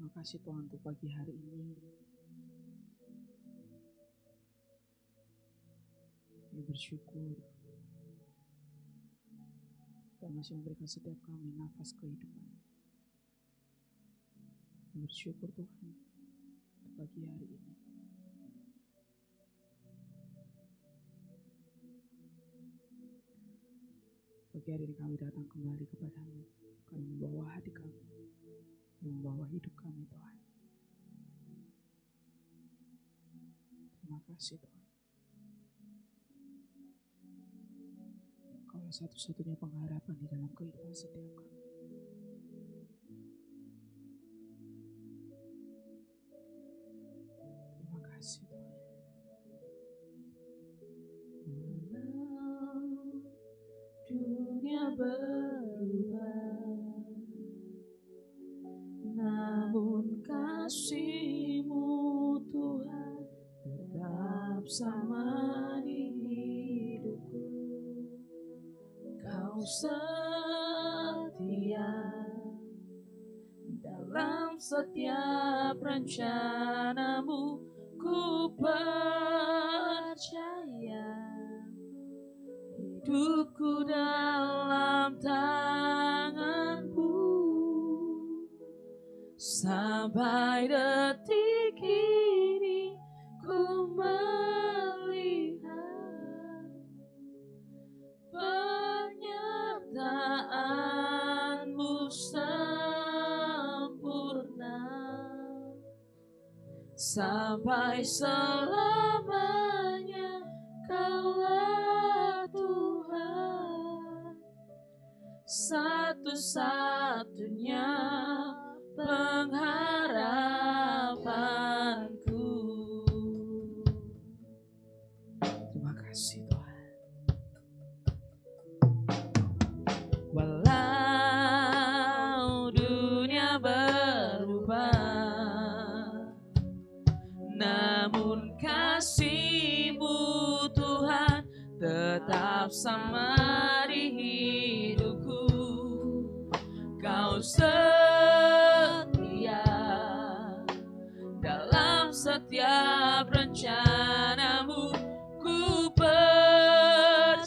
Terima kasih Tuhan untuk pagi hari ini. Kami bersyukur Tuhan masih memberikan setiap kami nafas kehidupan. Kami bersyukur Tuhan untuk pagi hari ini. Pagi hari ini kami datang kembali kepadamu. Kami membawa hati kami, membawa hidup kami Tuhan. Terima kasih Tuhan. Kaulah satu-satunya pengharapan di dalam kehidupan setiap kami. Terima kasih Tuhan. Walau dunia berubah, namun kasih-Mu Tuhan tetap sama di hidupku. Kau setia dalam setiap rencana-Mu, ku percaya hidupku dalam tangan-Mu. Sampai detik ini ku melihat penyertaan-Mu sempurna. Sampai selamanya Kaulah Tuhan, satu-satunya pengharapanku. Terima kasih Tuhan. Walau dunia berubah, namun kasih-Mu Tuhan tetap sama di hidupku. Kau setia dalam setiap rencana-Mu, ku percaya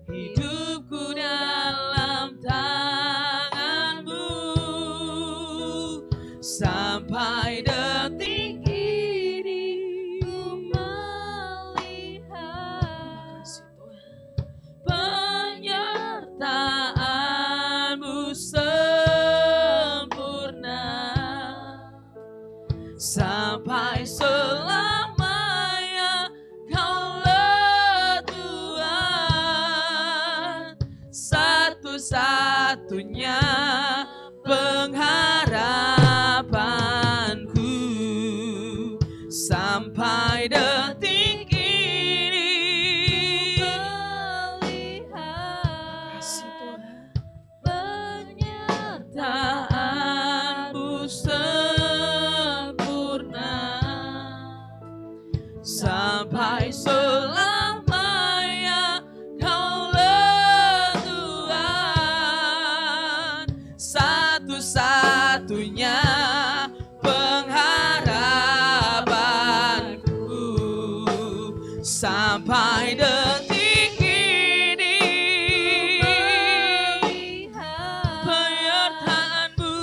hidupku dalam tangan-Mu. Sampai detik ini ku melihat penyertaan-Mu sempurna. Sampai selamanya Kaulah Tuhan, satu-satunya pengharapanku. Sampai detik ini melihat penyertaan-Mu sempurna. Sampai selamanya Kaulah Tuhan, satu-satunya pengharapanku. Sampai detik ini penyertaan-Mu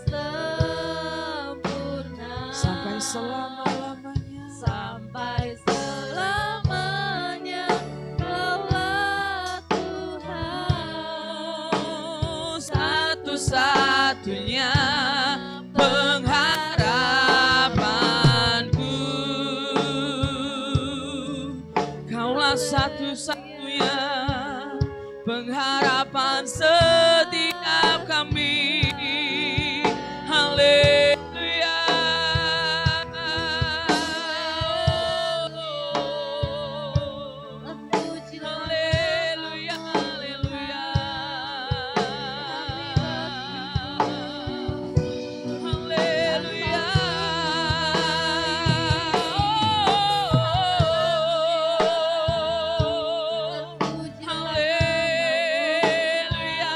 sempurna. Sampai selama-lamanya. Sampai selamanya Kaulah Tuhan, satu-satunya pengharapanku. Kaulah satu-satunya pengharapan setiap kami. Haleluya. Haleluya, haleluya. Haleluya. Haleluya.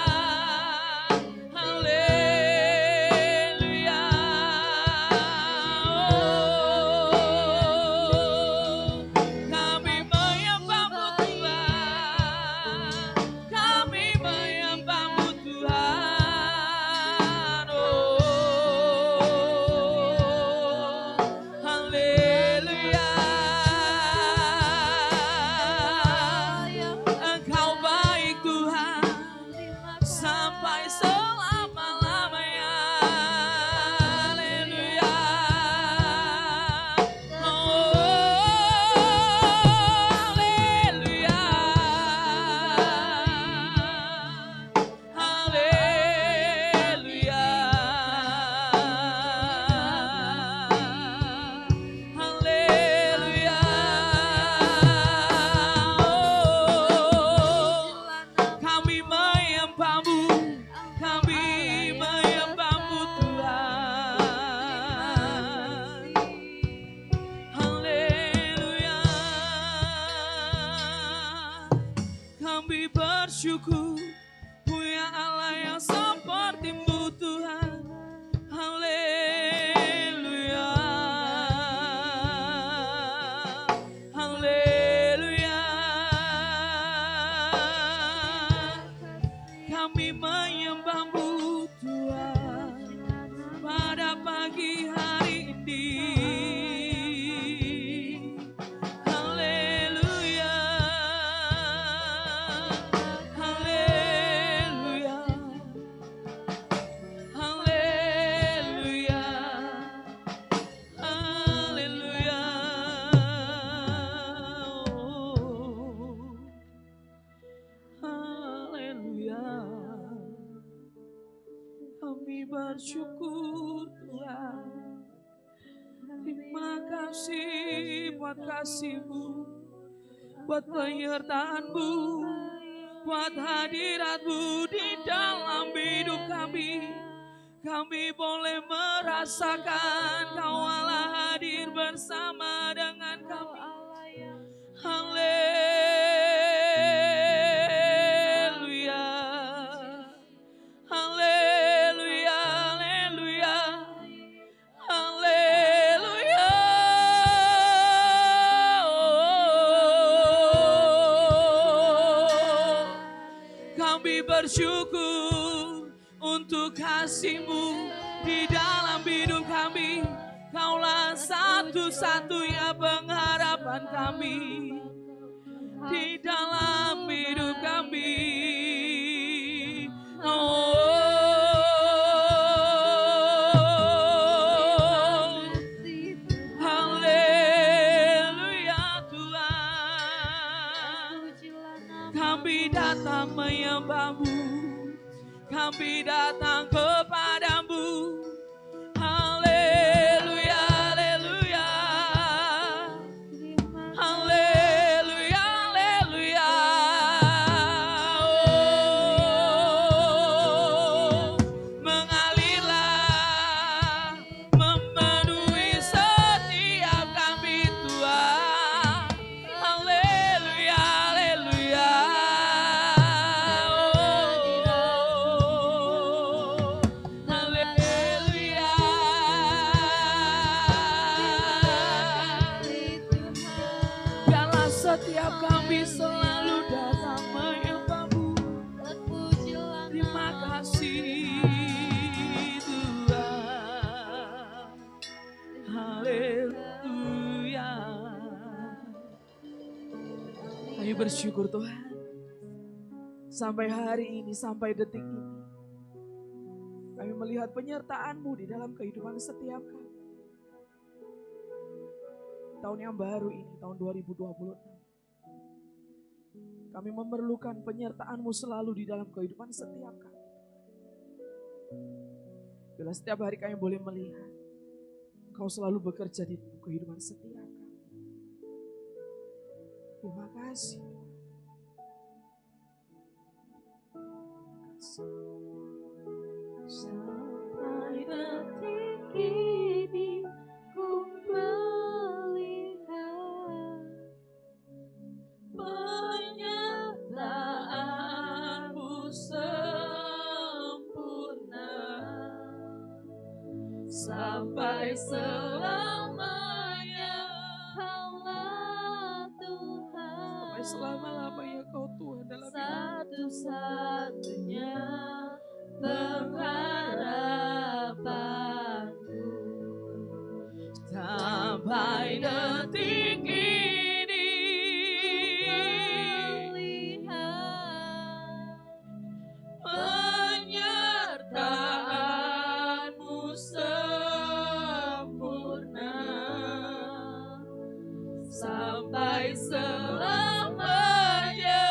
Kami bersyukur punya Allah yang seperti-Mu Tuhan. Haleluya, haleluya. Kami menyembah-Mu Tuhan pada pagi hari ini. Haleluya, haleluya, haleluya, haleluya. Haleluya. Kami bersyukur Tuhan. Terima kasih buat kasih-Mu, buat penyertaan-Mu, buat hadirat-Mu di dalam hidup kami. Kami boleh merasakan Kau Allah hadir bersama dengan kami. Haleluya, haleluya, haleluya, haleluya. Kami bersyukur untuk kasih-Mu di dalam hidup kami. Kaulah satu-satunya pengharapan kami di dalam hidup kami. Haleluya Tuhan. Kami datang menyembah-Mu, kami datang kepadamu. Haleluya, haleluya, haleluya, haleluya. Oh, mengalirlah, memenuhi setiap kami Tuhan. Haleluya, haleluya. Setiap kami selalu datang menyembah-Mu. Terima kasih Tuhan. Haleluya. Kami bersyukur Tuhan. Sampai hari ini, sampai detik ini, kami melihat penyertaan-Mu di dalam kehidupan setiap kami. Tahun yang baru ini, tahun 2026. Kami memerlukan penyertaan-Mu selalu di dalam kehidupan setiap kami. Bila setiap hari kami boleh melihat Kau selalu bekerja di kehidupan setiap kami. Terima kasih. Sampai detik ini ku melihat penyertaan-Mu sempurna sampai selamanya. Kaulah Tuhan, Sampai selama-lamanya Kau Tuhan dalam hidup. satu-satunya pengharapanku. Sampai detik ini Melihat penyertaan-Mu sempurna sampai selamanya.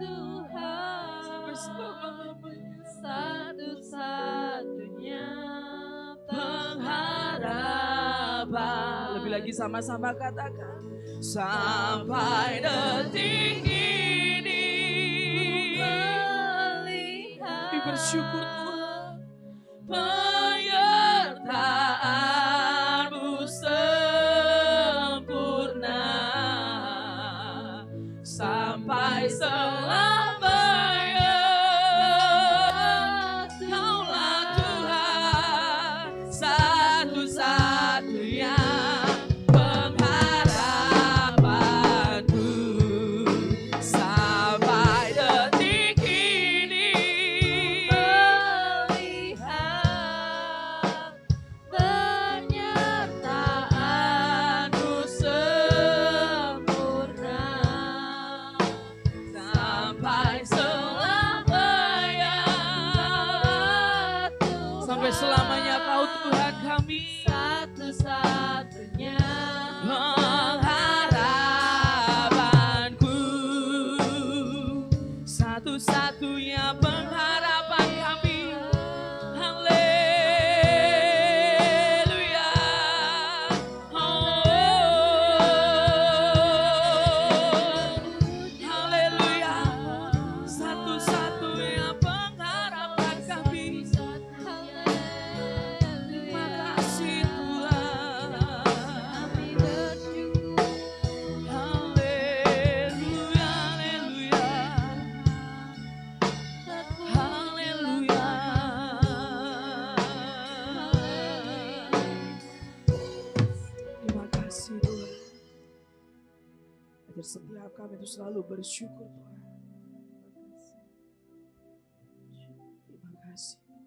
Tuhan, Sampai selama-lamanya. satu-satunya Pengharapan. Lebih lagi sama-sama katakan. Sampai detik ini melihat. kami bersyukur Tuhan. Penyertaan-Mu sempurna sampai selamanya. Kaulah Tuhan satu-satunya pengharapanku sampai detik ini. Melihat penyertaan-Mu sempurna Sampai selamanya. Sampai selamanya Kau Tuhan kami, satu-satunya pengharapanku, satu-satunya pengharapan kami. Haleluya. Haleluya. Satu-satunya pengharapan kami. Terima kasih Tuhan. kami bersyukur. Haleluya, haleluya. Haleluya. Terima kasih Tuhan. Ajar setiap kami itu selalu bersyukur Tuhan. Terima kasih Tuhan.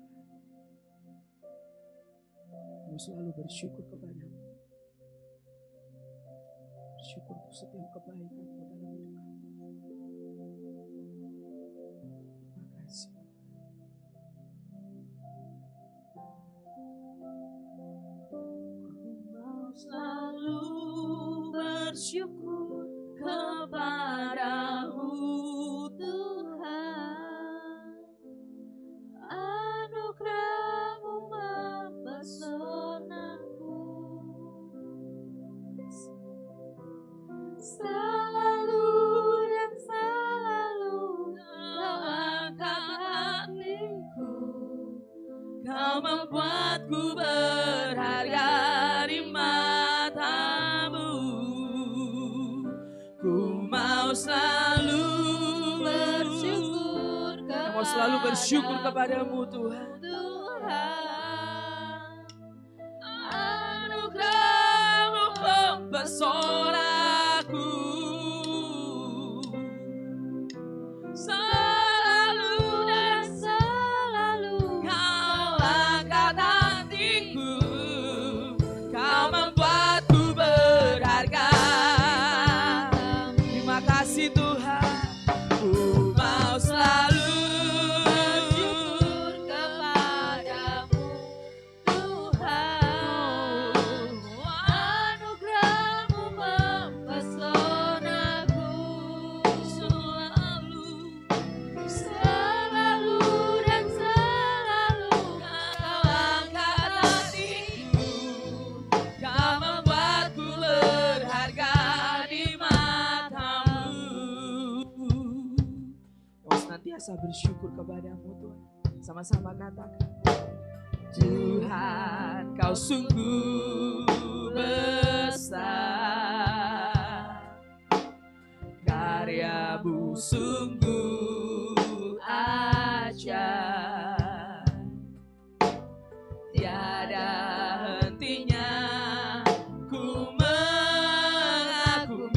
Kami selalu bersyukur kepadamu. Bersyukur untuk setiap kebaikan-Mu dalam hidup kami. Terima kasih Tuhan. Mau selalu bersyukur kepadamu Tuhan, anugerah-Mu mempesonaku, selalu dan selalu Kau angkat hatiku. Kau membuatku berharga di mata-Mu. Ku mau selalu Bersyukur Kau mau selalu bersyukur kepadamu Tuhan. Tuhan, Anugerah-Mu mempesonaku, selalu dan selalu Kau angkat hatiku. Kau membuatku berharga. Terima kasih Tuhan. Ku mau selalu bersyukur kepadamu Tuhan, anugerah-Mu mempesonaku, selalu selalu dan selalu Kau angkat hatiku. Kau membuatku berharga di mata-Mu. Kau senantiasa bersyukur kepadamu Tuhan. Sama-sama katakan, Tuhan Kau sungguh besar, karya-Mu sungguh ajaib, tiada hentinya ku mengagumi.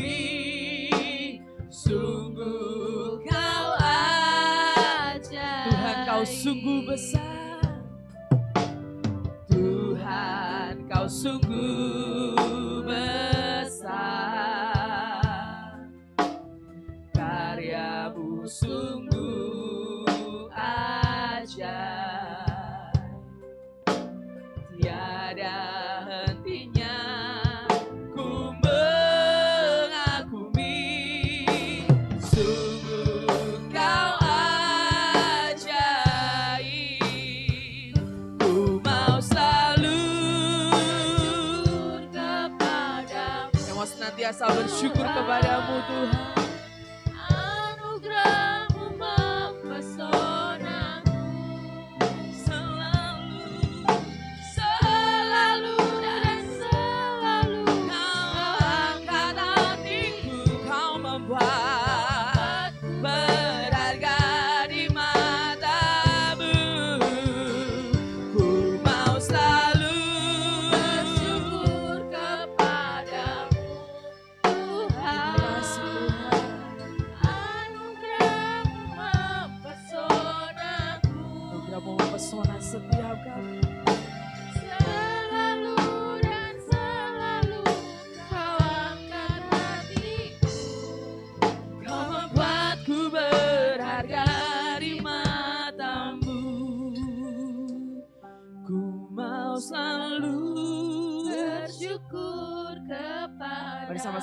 Sungguh Kau ajaib, Tuhan Kau sungguh besar, Tuhan Kau sungguh besar, karya-Mu sungguh ajaib, tiada hentinya ku mengagumi. Sungguh Kau ajaib, ku mau selalu kepadamu, yang mau senantiasa bersyukur kepadamu Tuhan. anugerah-Mu mempesonaku, selalu dan selalu Kau angkat hatiku, Kau membuat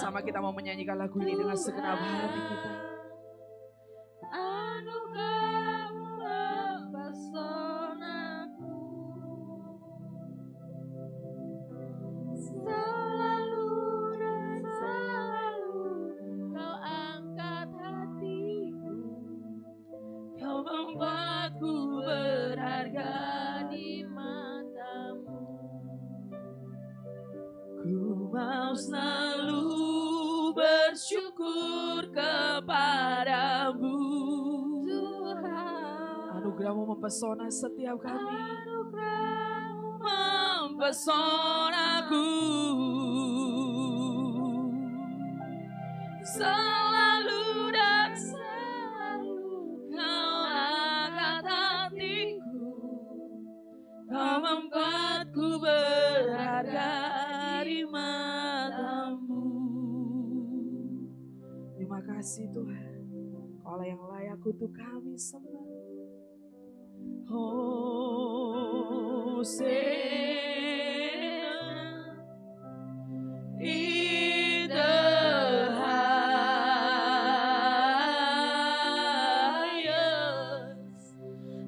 Sama-sama kita mau menyanyikan lagu ini dengan segenap hati kita. Anugerah-Mu mempesonaku, selalu dan selalu Kau angkat hatiku, Kau membuatku berharga di mata-Mu. Ku mau selalu bersyukur kepadamu. Tuhan, Anugerah-Mu mempesona setiap kami. anugerah-Mu Mempesonaku. selalu dan selalu Kau angkat hatiku, Kau membuatku berharga di mata-Mu. Terima kasih Tuhan, Kau yang layak untuk kami sembah. Hosea in the highest.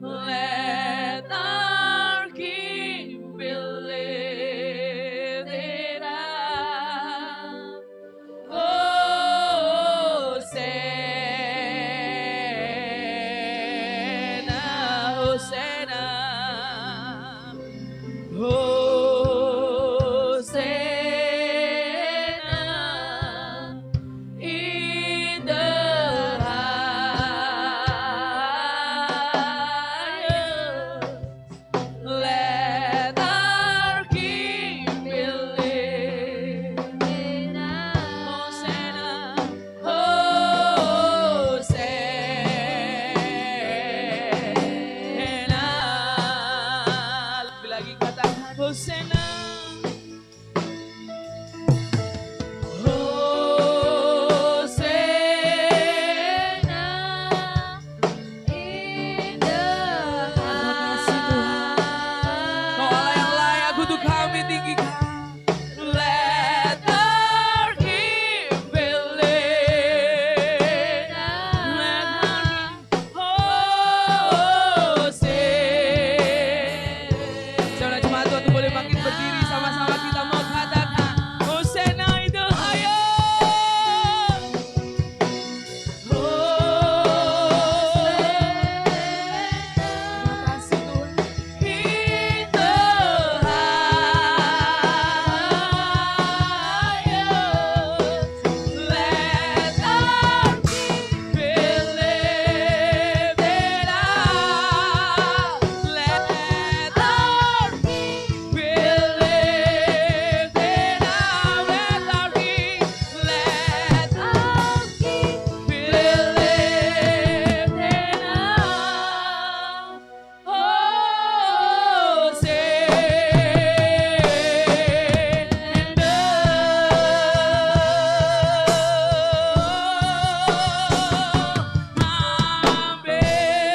Let our King be lifted up. Hosanna, Hosanna, in the highest. Let our King be lifted up. Hosanna, Hosanna. Lebih lagi katakan Hosanna. Hosanna in the Kau Allah yang layak untuk kami tinggikan. Let our King be lifted up. Let our King Hosanna. Saudara jemaat Tuhan tuh boleh bangkit berdiri, sama-sama kita mau katakan Hosanna in the highest. Terima kasih Tuhan. In the highest, let our King be lifted up. Let our King be lifted up. Let our King, let our King be lifted up.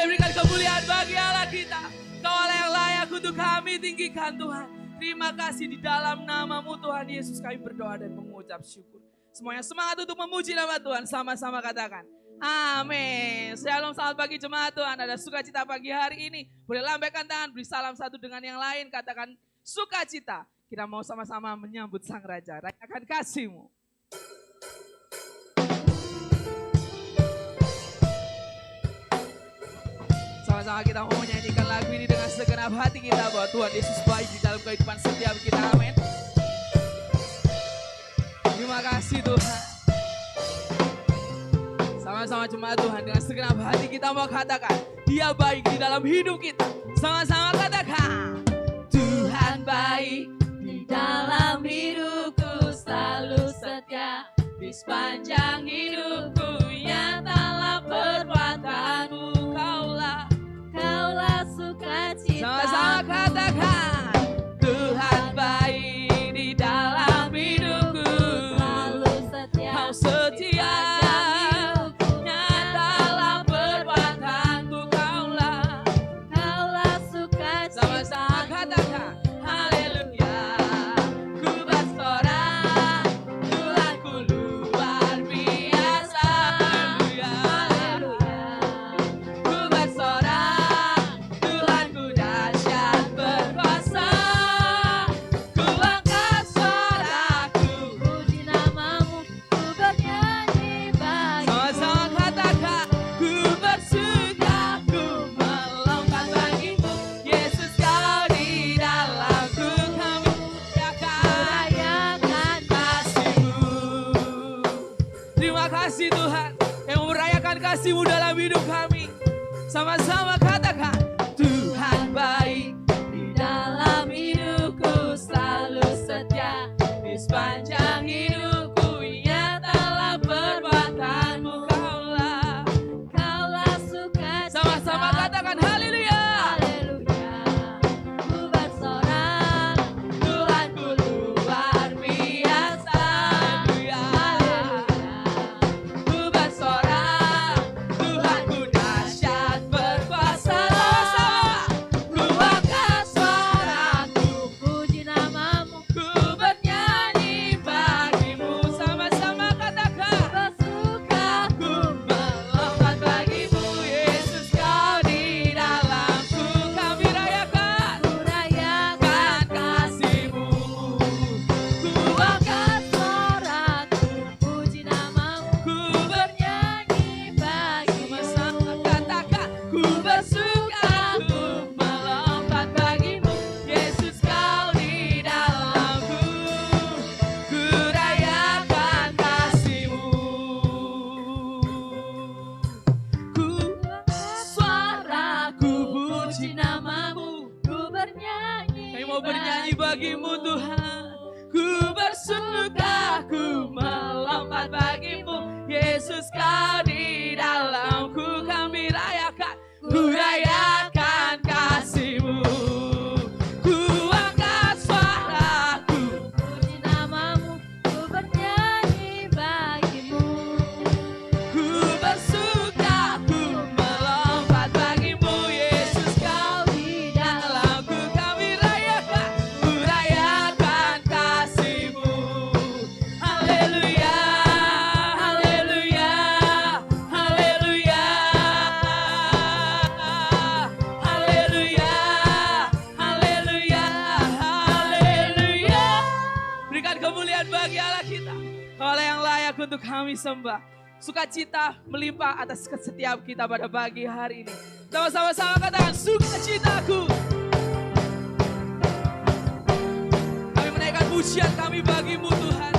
Berikan kemuliaan bagi Allah kita. Kau Allah yang layak untuk kami tinggikan Tuhan. Terima kasih di dalam nama-Mu Tuhan Yesus kami berdoa dan mengucap syukur. Semuanya semangat untuk memuji nama Tuhan. Sama-sama katakan amin. Shalom, selamat pagi jemaat Tuhan. Ada sukacita pagi hari ini. Boleh lambaikan tangan, beri salam satu dengan yang lain. Katakan sukacita. Kita mau sama-sama menyambut Sang Raja. Rayakan kasih-Mu. Sama-sama kita mau menyanyikan lagu ini dengan segenap hati kita bahwa Tuhan Yesus baik di dalam kehidupan setiap kita. Amin. Terima kasih Tuhan. Sama-sama jemaat Tuhan dengan segenap hati kita mau katakan Dia baik di dalam hidup kita. Sama-sama katakan Tuhan baik di dalam hidupku, selalu setia di sepanjang hidupku. Nyatalah perbuatanmu, Kaulah sukacita. Sama-sama katakan Tuhan baik di dalam hidupku, Selalu setia Kau setia. Nyatalah perbuatanmu, Kaulah sukacita. sama-sama katakan haleluya. Ku bersorak, Tuhan ku kasih-Mu dalam hidup kami. Sama-sama katakan, Tuhan baik, Di dalam hidupku selalu setia, di sepanjang hidupku nyatalah perbuatan-Mu. Kaulah sukacita. sama-sama katakan haleluya. Haleluya, ku bersorak, Tuhanku luar biasa. Haleluya, ku bersorak, Tuhanku dahsyat berkuasa. Ku angkat suaraku, puji nama-Mu, ku bernyanyi bagimu. Sama-sama katakan, bersuka ku melompat bagimu. Yesus Kau di dalamku, kami rayakan. Ku rayakan kasih-Mu, ku angkat suaraku, puji nama-Mu, Ku bernyanyi bagimu. sama-sama katakan, ku bersuka, ku melompat bagimu. Yesus Kau di dalamku, ku rayakan kasih-Mu. Ku suaraku puji nama-Mu. Ku bernyanyi. Kami mau bernyanyi bagimu Tuhan. Ku bersuka, ku melompat bagimu. Yesus Kau di dalamku, kami rayakan. Ku rayakan kasih-Mu. Ku angkat suaraku. Puji nama-Mu, ku bernyanyi bagimu. Ku bersuka, ku melompat bagimu. Yesus Kau di dalamku, kami rayakan. Ku rayakan kasih-Mu. Haleluya, haleluya, haleluya, haleluya, haleluya, haleluya. Berikan kemuliaan bagi Allah kita. Allah yang layak untuk kami sembah. Sukacita melimpah atas setiap kita pada pagi hari ini. Sama-sama katakan, sukacitaku. Kami menaikkan pujian kami bagimu Tuhan.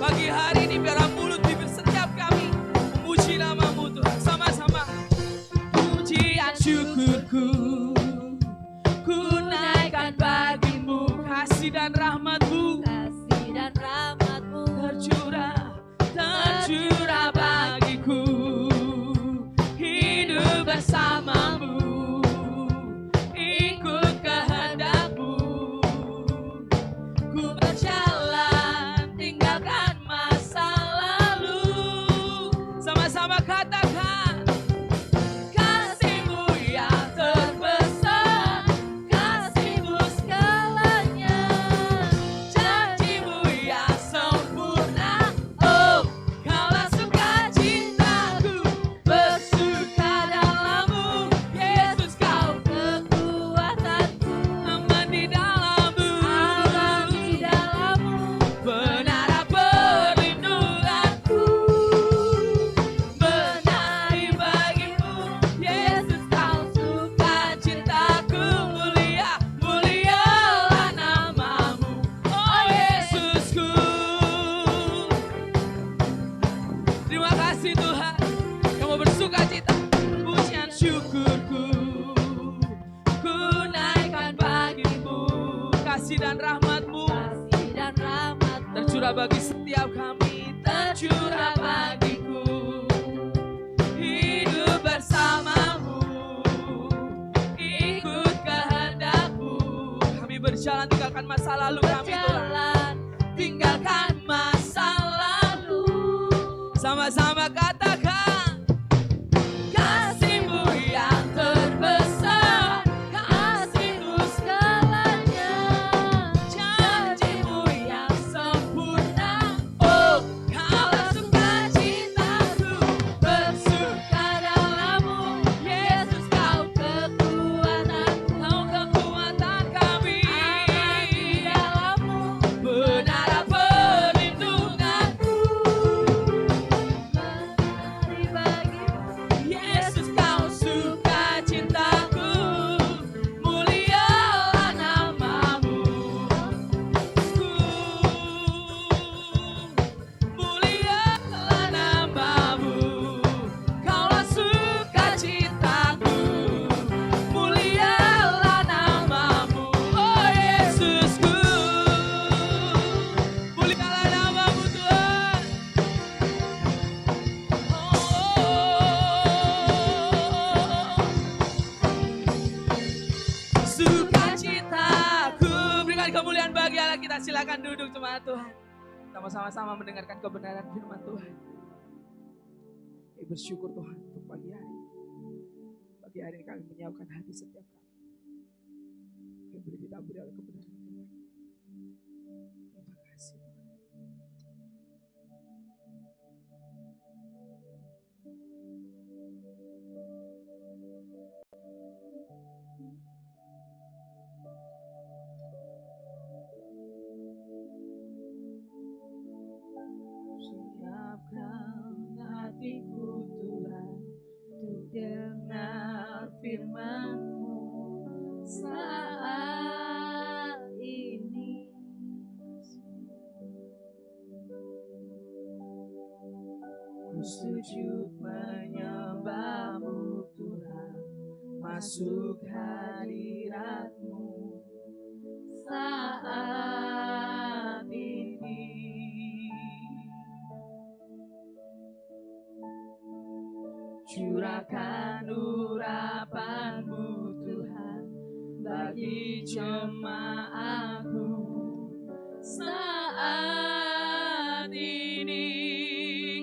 Pagi hari ini biarlah mulut bibir setiap kami memuji nama-Mu Tuhan. Sama-sama. Pujian syukurku ku naikkan bagimu. Kasih dan rahmat-Mu Kasih dan rahmat-Mu tercurah bagiku. Hidup bersama-Mu, ikut kehendak-Mu. Ku berjalan tinggalkan masa lalu. Sama-sama katakan, kasih-Mu yang terbesar, kasih-Mu segalanya, janji-Mu yang sempurna. Oh, Kaulah sukacitaku, bersuka dalam-Mu. Yesus Kau kekuatanku, aman di dalam-Mu. aman di dalam-Mu, Menara perlindunganku, menari bagimu. Yesus Kau sukacitaku, mulia, mulialah nama-Mu. Oh Yesusku. Terima kasih Tuhan, Kamu bersukacita. Pujian syukurku ku naikkan bagimu. Kasih dan rahmat-Mu kasih dan rahmat-Mu tercurah bagi setiap kami, tercurah bagiku. Hidup bersama-Mu, ikut kehendak-Mu. Kami berjalan tinggalkan masa lalu kami Tuhan. berjalan, Tinggalkan masa lalu. Sama-sama katakan, kasih-Mu yang terbesar, kasih-Mu segalanya, janji-Mu yang sempurna. Oh, Kaulah sukacitaku, bersuka dalam-Mu. Yesus Kau kekuatanku, Kau kekuatan kami, di dalam-Mu, menara perlindunganku. menari Kita mau sama-sama mendengarkan kebenaran firman Tuhan. Kami bersyukur Tuhan untuk pagi hari ini. Pagi hari ini kami menyiapkan hati setiap kami. Kami boleh ditaburi oleh kebenaran firman. Terima kasih Tuhan. Siapkan hatiku Tuhan untuk dengar firman-Mu saat ini. Ku sujud menyembah-Mu Tuhan, masuk hadirat-Mu saat ini. Curahkan urapan-Mu Tuhan bagi jemaat-Mu saat ini.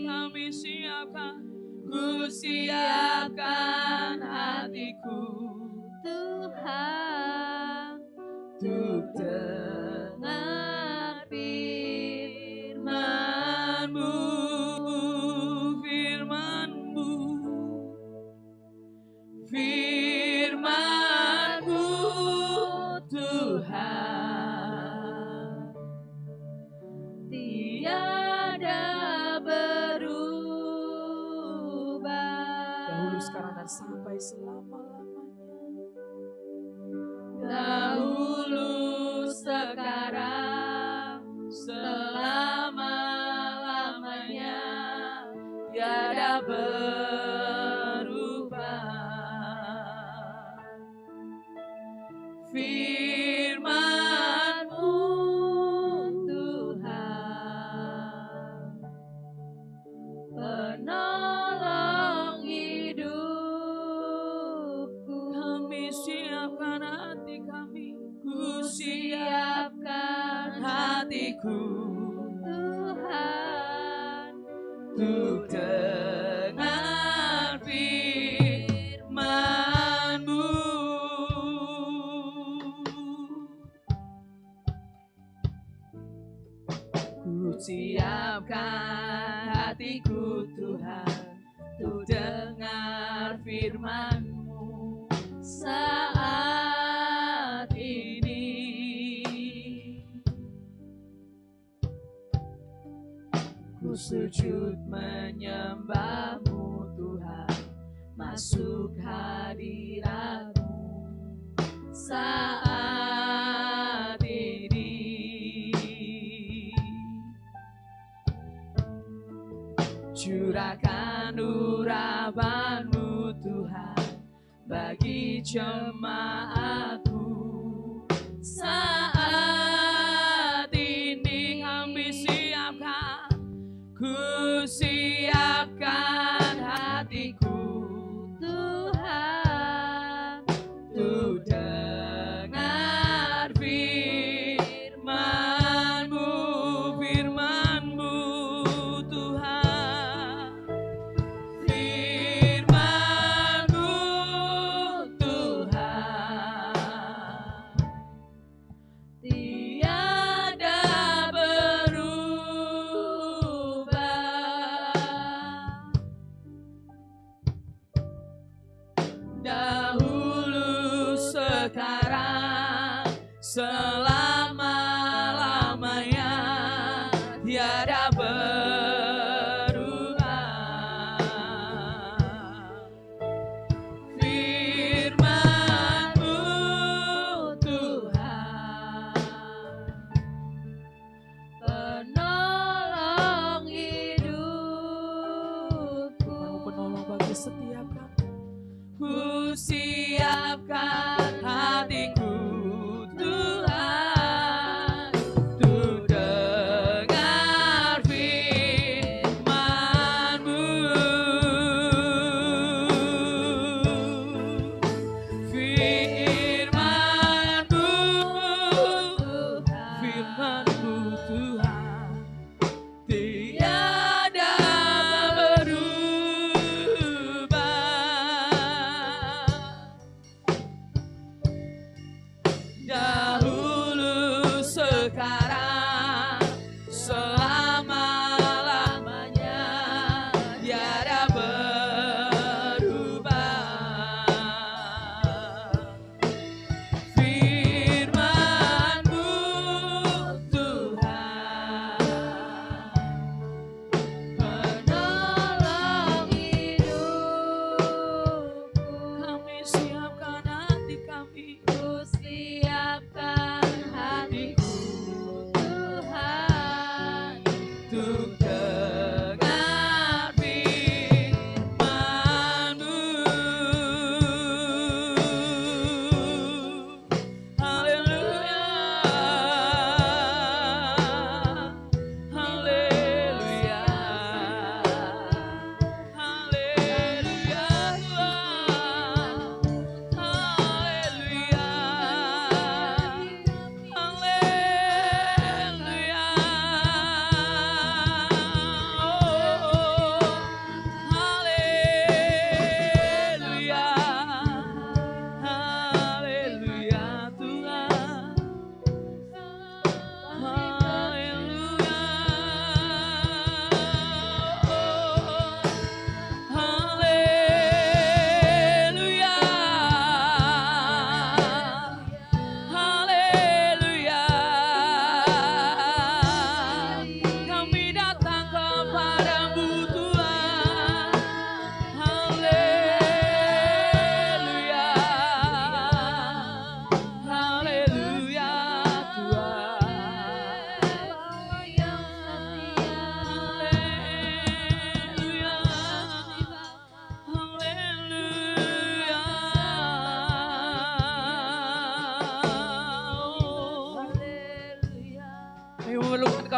Kami siapkan, ku siapkan hatiku Tuhan, untuk dengar firman-Mu, firman-Mu, firman-Mu Tuhan. Tiada berubah, dahulu, sekarang, dan sampai selama-lamanya. Dahulu, sekarang, selama-lamanya, tiada berubah. Firman-Mu Tuhan, penolong hidupku. Kami siapkan hati kami, ku siapkan hatiku Tuhan, untuk dengar firman-Mu. Ku siapkan hatiku Tuhan untuk dengar firman-Mu saat ini. Ku sujud menyembah-Mu Tuhan, masuk hadirat-Mu saat ini. Curahkan urapan-Mu Tuhan bagi jemaat-Mu saat ini. Kami siapkan, ku siapkan hatiku Tuhan, untuk dengar firman-Mu, firman-Mu Tuhan, firman-Mu Tuhan. Tiada berubah, dahulu, sekarang, selama-lamanya, tiada berubah. Firman-Mu Tuhan, penolong hidupku. Penolong bagi setiap kami. Ku siapkan hatiku Tuhan untuk dengar firman-Mu, firman-Mu, firman-Mu Tuhan.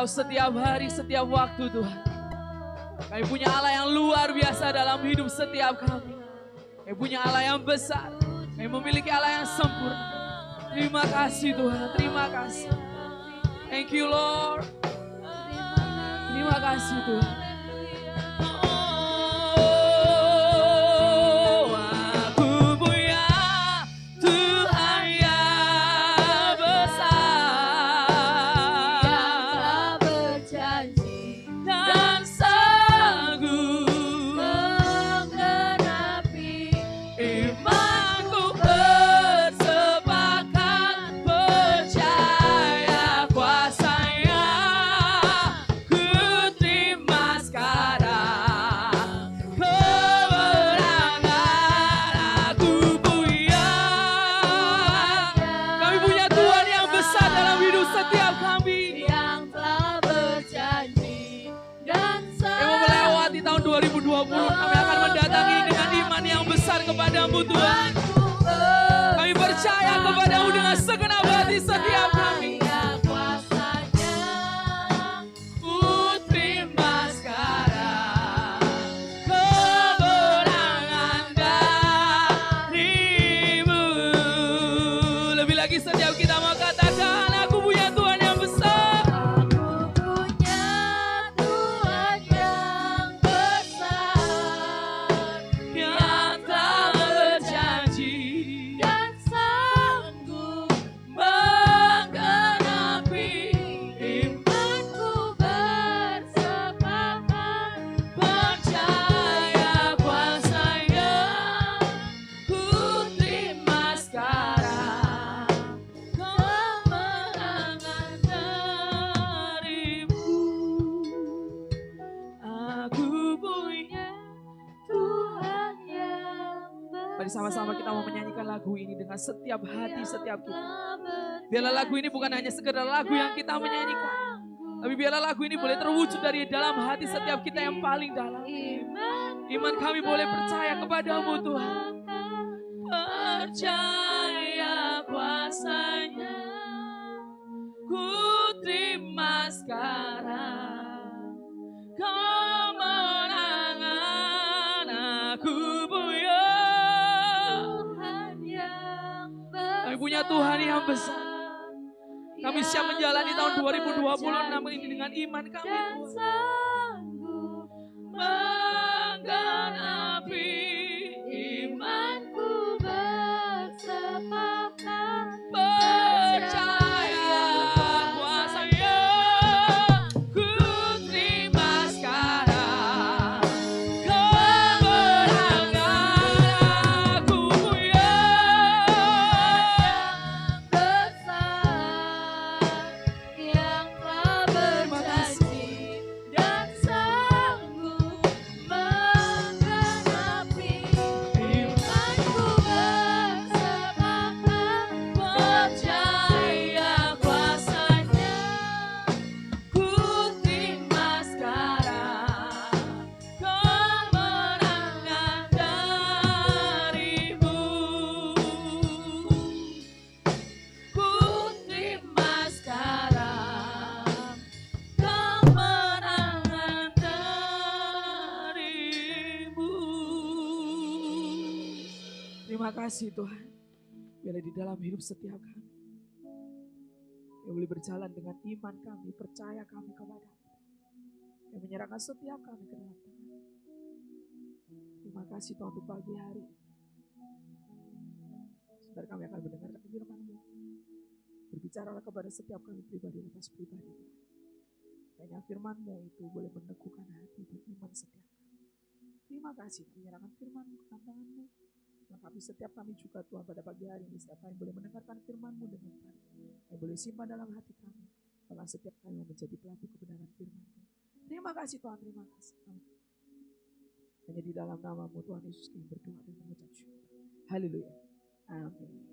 Engkau setiap hari, setiap waktu Tuhan. Kami punya Allah yang luar biasa dalam hidup setiap kami. Kami punya Allah yang besar. Kami memiliki Allah yang sempurna. Terima kasih Tuhan, terima kasih. Thank you Lord. Terima kasih Tuhan. Kami akan mendatangi dengan iman yang besar kepadamu Tuhan. Kami percaya kepadamu dengan segenap hati setiap kami. Ku terima sekarang kemenangan darimu. Lebih lagi setiap kita mau katakan, aku punya Tuhan yang besar. Sama-sama kita mau menyanyikan lagu ini dengan setiap hati, setiap kita. Biarlah lagu ini bukan hanya sekedar lagu yang kita menyanyikan, tapi biarlah lagu ini boleh terwujud dari dalam hati setiap kita yang paling dalam. Iman kami boleh percaya kepadamu Tuhan. Percaya kuasa-Nya, ku terima sekarang kemenangan aku punya. Kami punya Tuhan yang besar. Kami siap menjalani tahun 2026 ini dengan iman kami Tuhan. Menggenapi imanku bersepakat percaya kuasa-Nya, ku terima sekarang kemenangan aku punya. Terima kasih Tuhan. Biarlah di dalam hidup setiap kami, yang boleh berjalan dengan iman kami, percaya kami kepada-Mu, yang menyerahkan setiap kami ke dalam tangan. Terima kasih Tuhan untuk pagi hari. Sebentar kami akan mendengarkan firman-Mu. Berbicaralah kepada setiap kami pribadi lepas pribadi Tuhan. Hanya firman-Mu itu boleh meneguhkan hati dan iman setiap kami. Terima kasih menyerahkan firman-Mu ke dalam tangan-Mu. Lengkapi setiap kami juga Tuhan pada pagi hari ini. Setiap kami boleh mendengarkan firman-Mu dengan baik. Yang boleh simpan dalam hati kami. Bahkan setiap kami menjadi pelaku kebenaran firman-Mu. Terima kasih Tuhan, terima kasih. Hanya di dalam nama-Mu Tuhan Yesus kami berdoa dan mengucap syukur. Haleluya. Amin.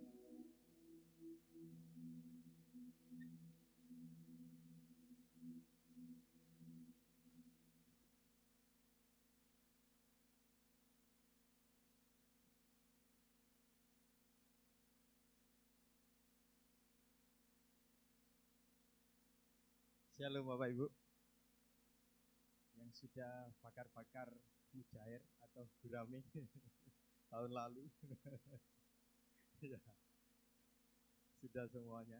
Shalom Bapak Ibu yang sudah bakar-bakar mujair atau gurame tahun lalu. Ya, sudah semuanya.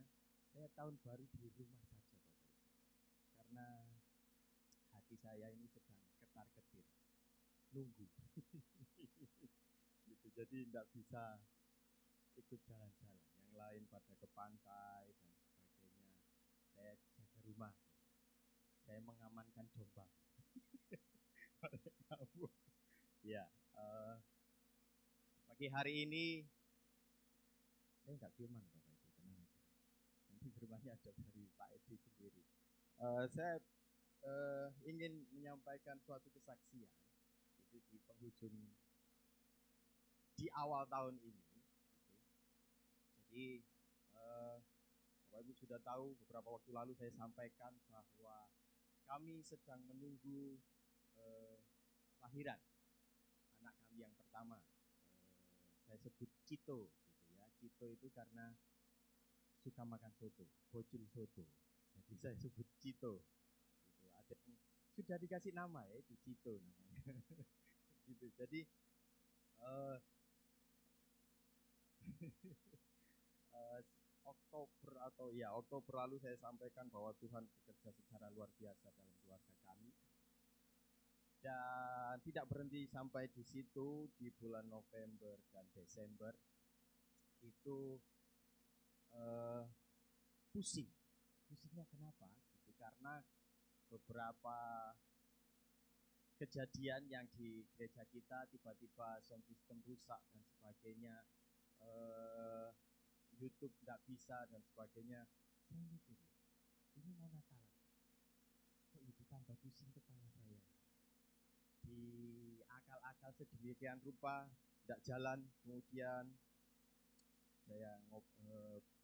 Saya tahun baru di rumah saja Bapak Ibu, karena hati saya ini sedang ketar-ketir nunggu. Gitu, jadi tidak bisa ikut jalan-jalan. Yang lain pada ke pantai dan sebagainya. Saya jaga rumah. Saya mengamankan Jombang. Kamu, ya. Pagi hari ini saya nggak firman Bapak Ibu, tenang aja. Nanti firmannya ada dari Pak Edi sendiri. Saya ingin menyampaikan suatu kesaksian itu di penghujung di awal tahun ini. Gitu. Jadi Bapak Ibu sudah tahu beberapa waktu lalu saya sampaikan bahwa kami sedang menunggu lahiran anak kami yang pertama. Saya sebut Cito, gitu ya. Cito itu karena suka makan soto, bocil soto. Jadi saya sebut Cito. Gitu. Ada yang sudah dikasih nama ya, itu Cito namanya. Gitu. Jadi Oktober lalu saya sampaikan bahwa Tuhan bekerja secara luar biasa dalam keluarga kami. Dan tidak berhenti sampai di situ. Di bulan November dan Desember itu pusingnya kenapa gitu, karena beberapa kejadian yang di gereja kita, tiba-tiba sound system rusak dan sebagainya, YouTube tidak bisa dan sebagainya. Saya mikir, ini mau Natalan kok itu tambah pusing kepala saya. Di akal-akal sedemikian rupa tidak jalan. Kemudian saya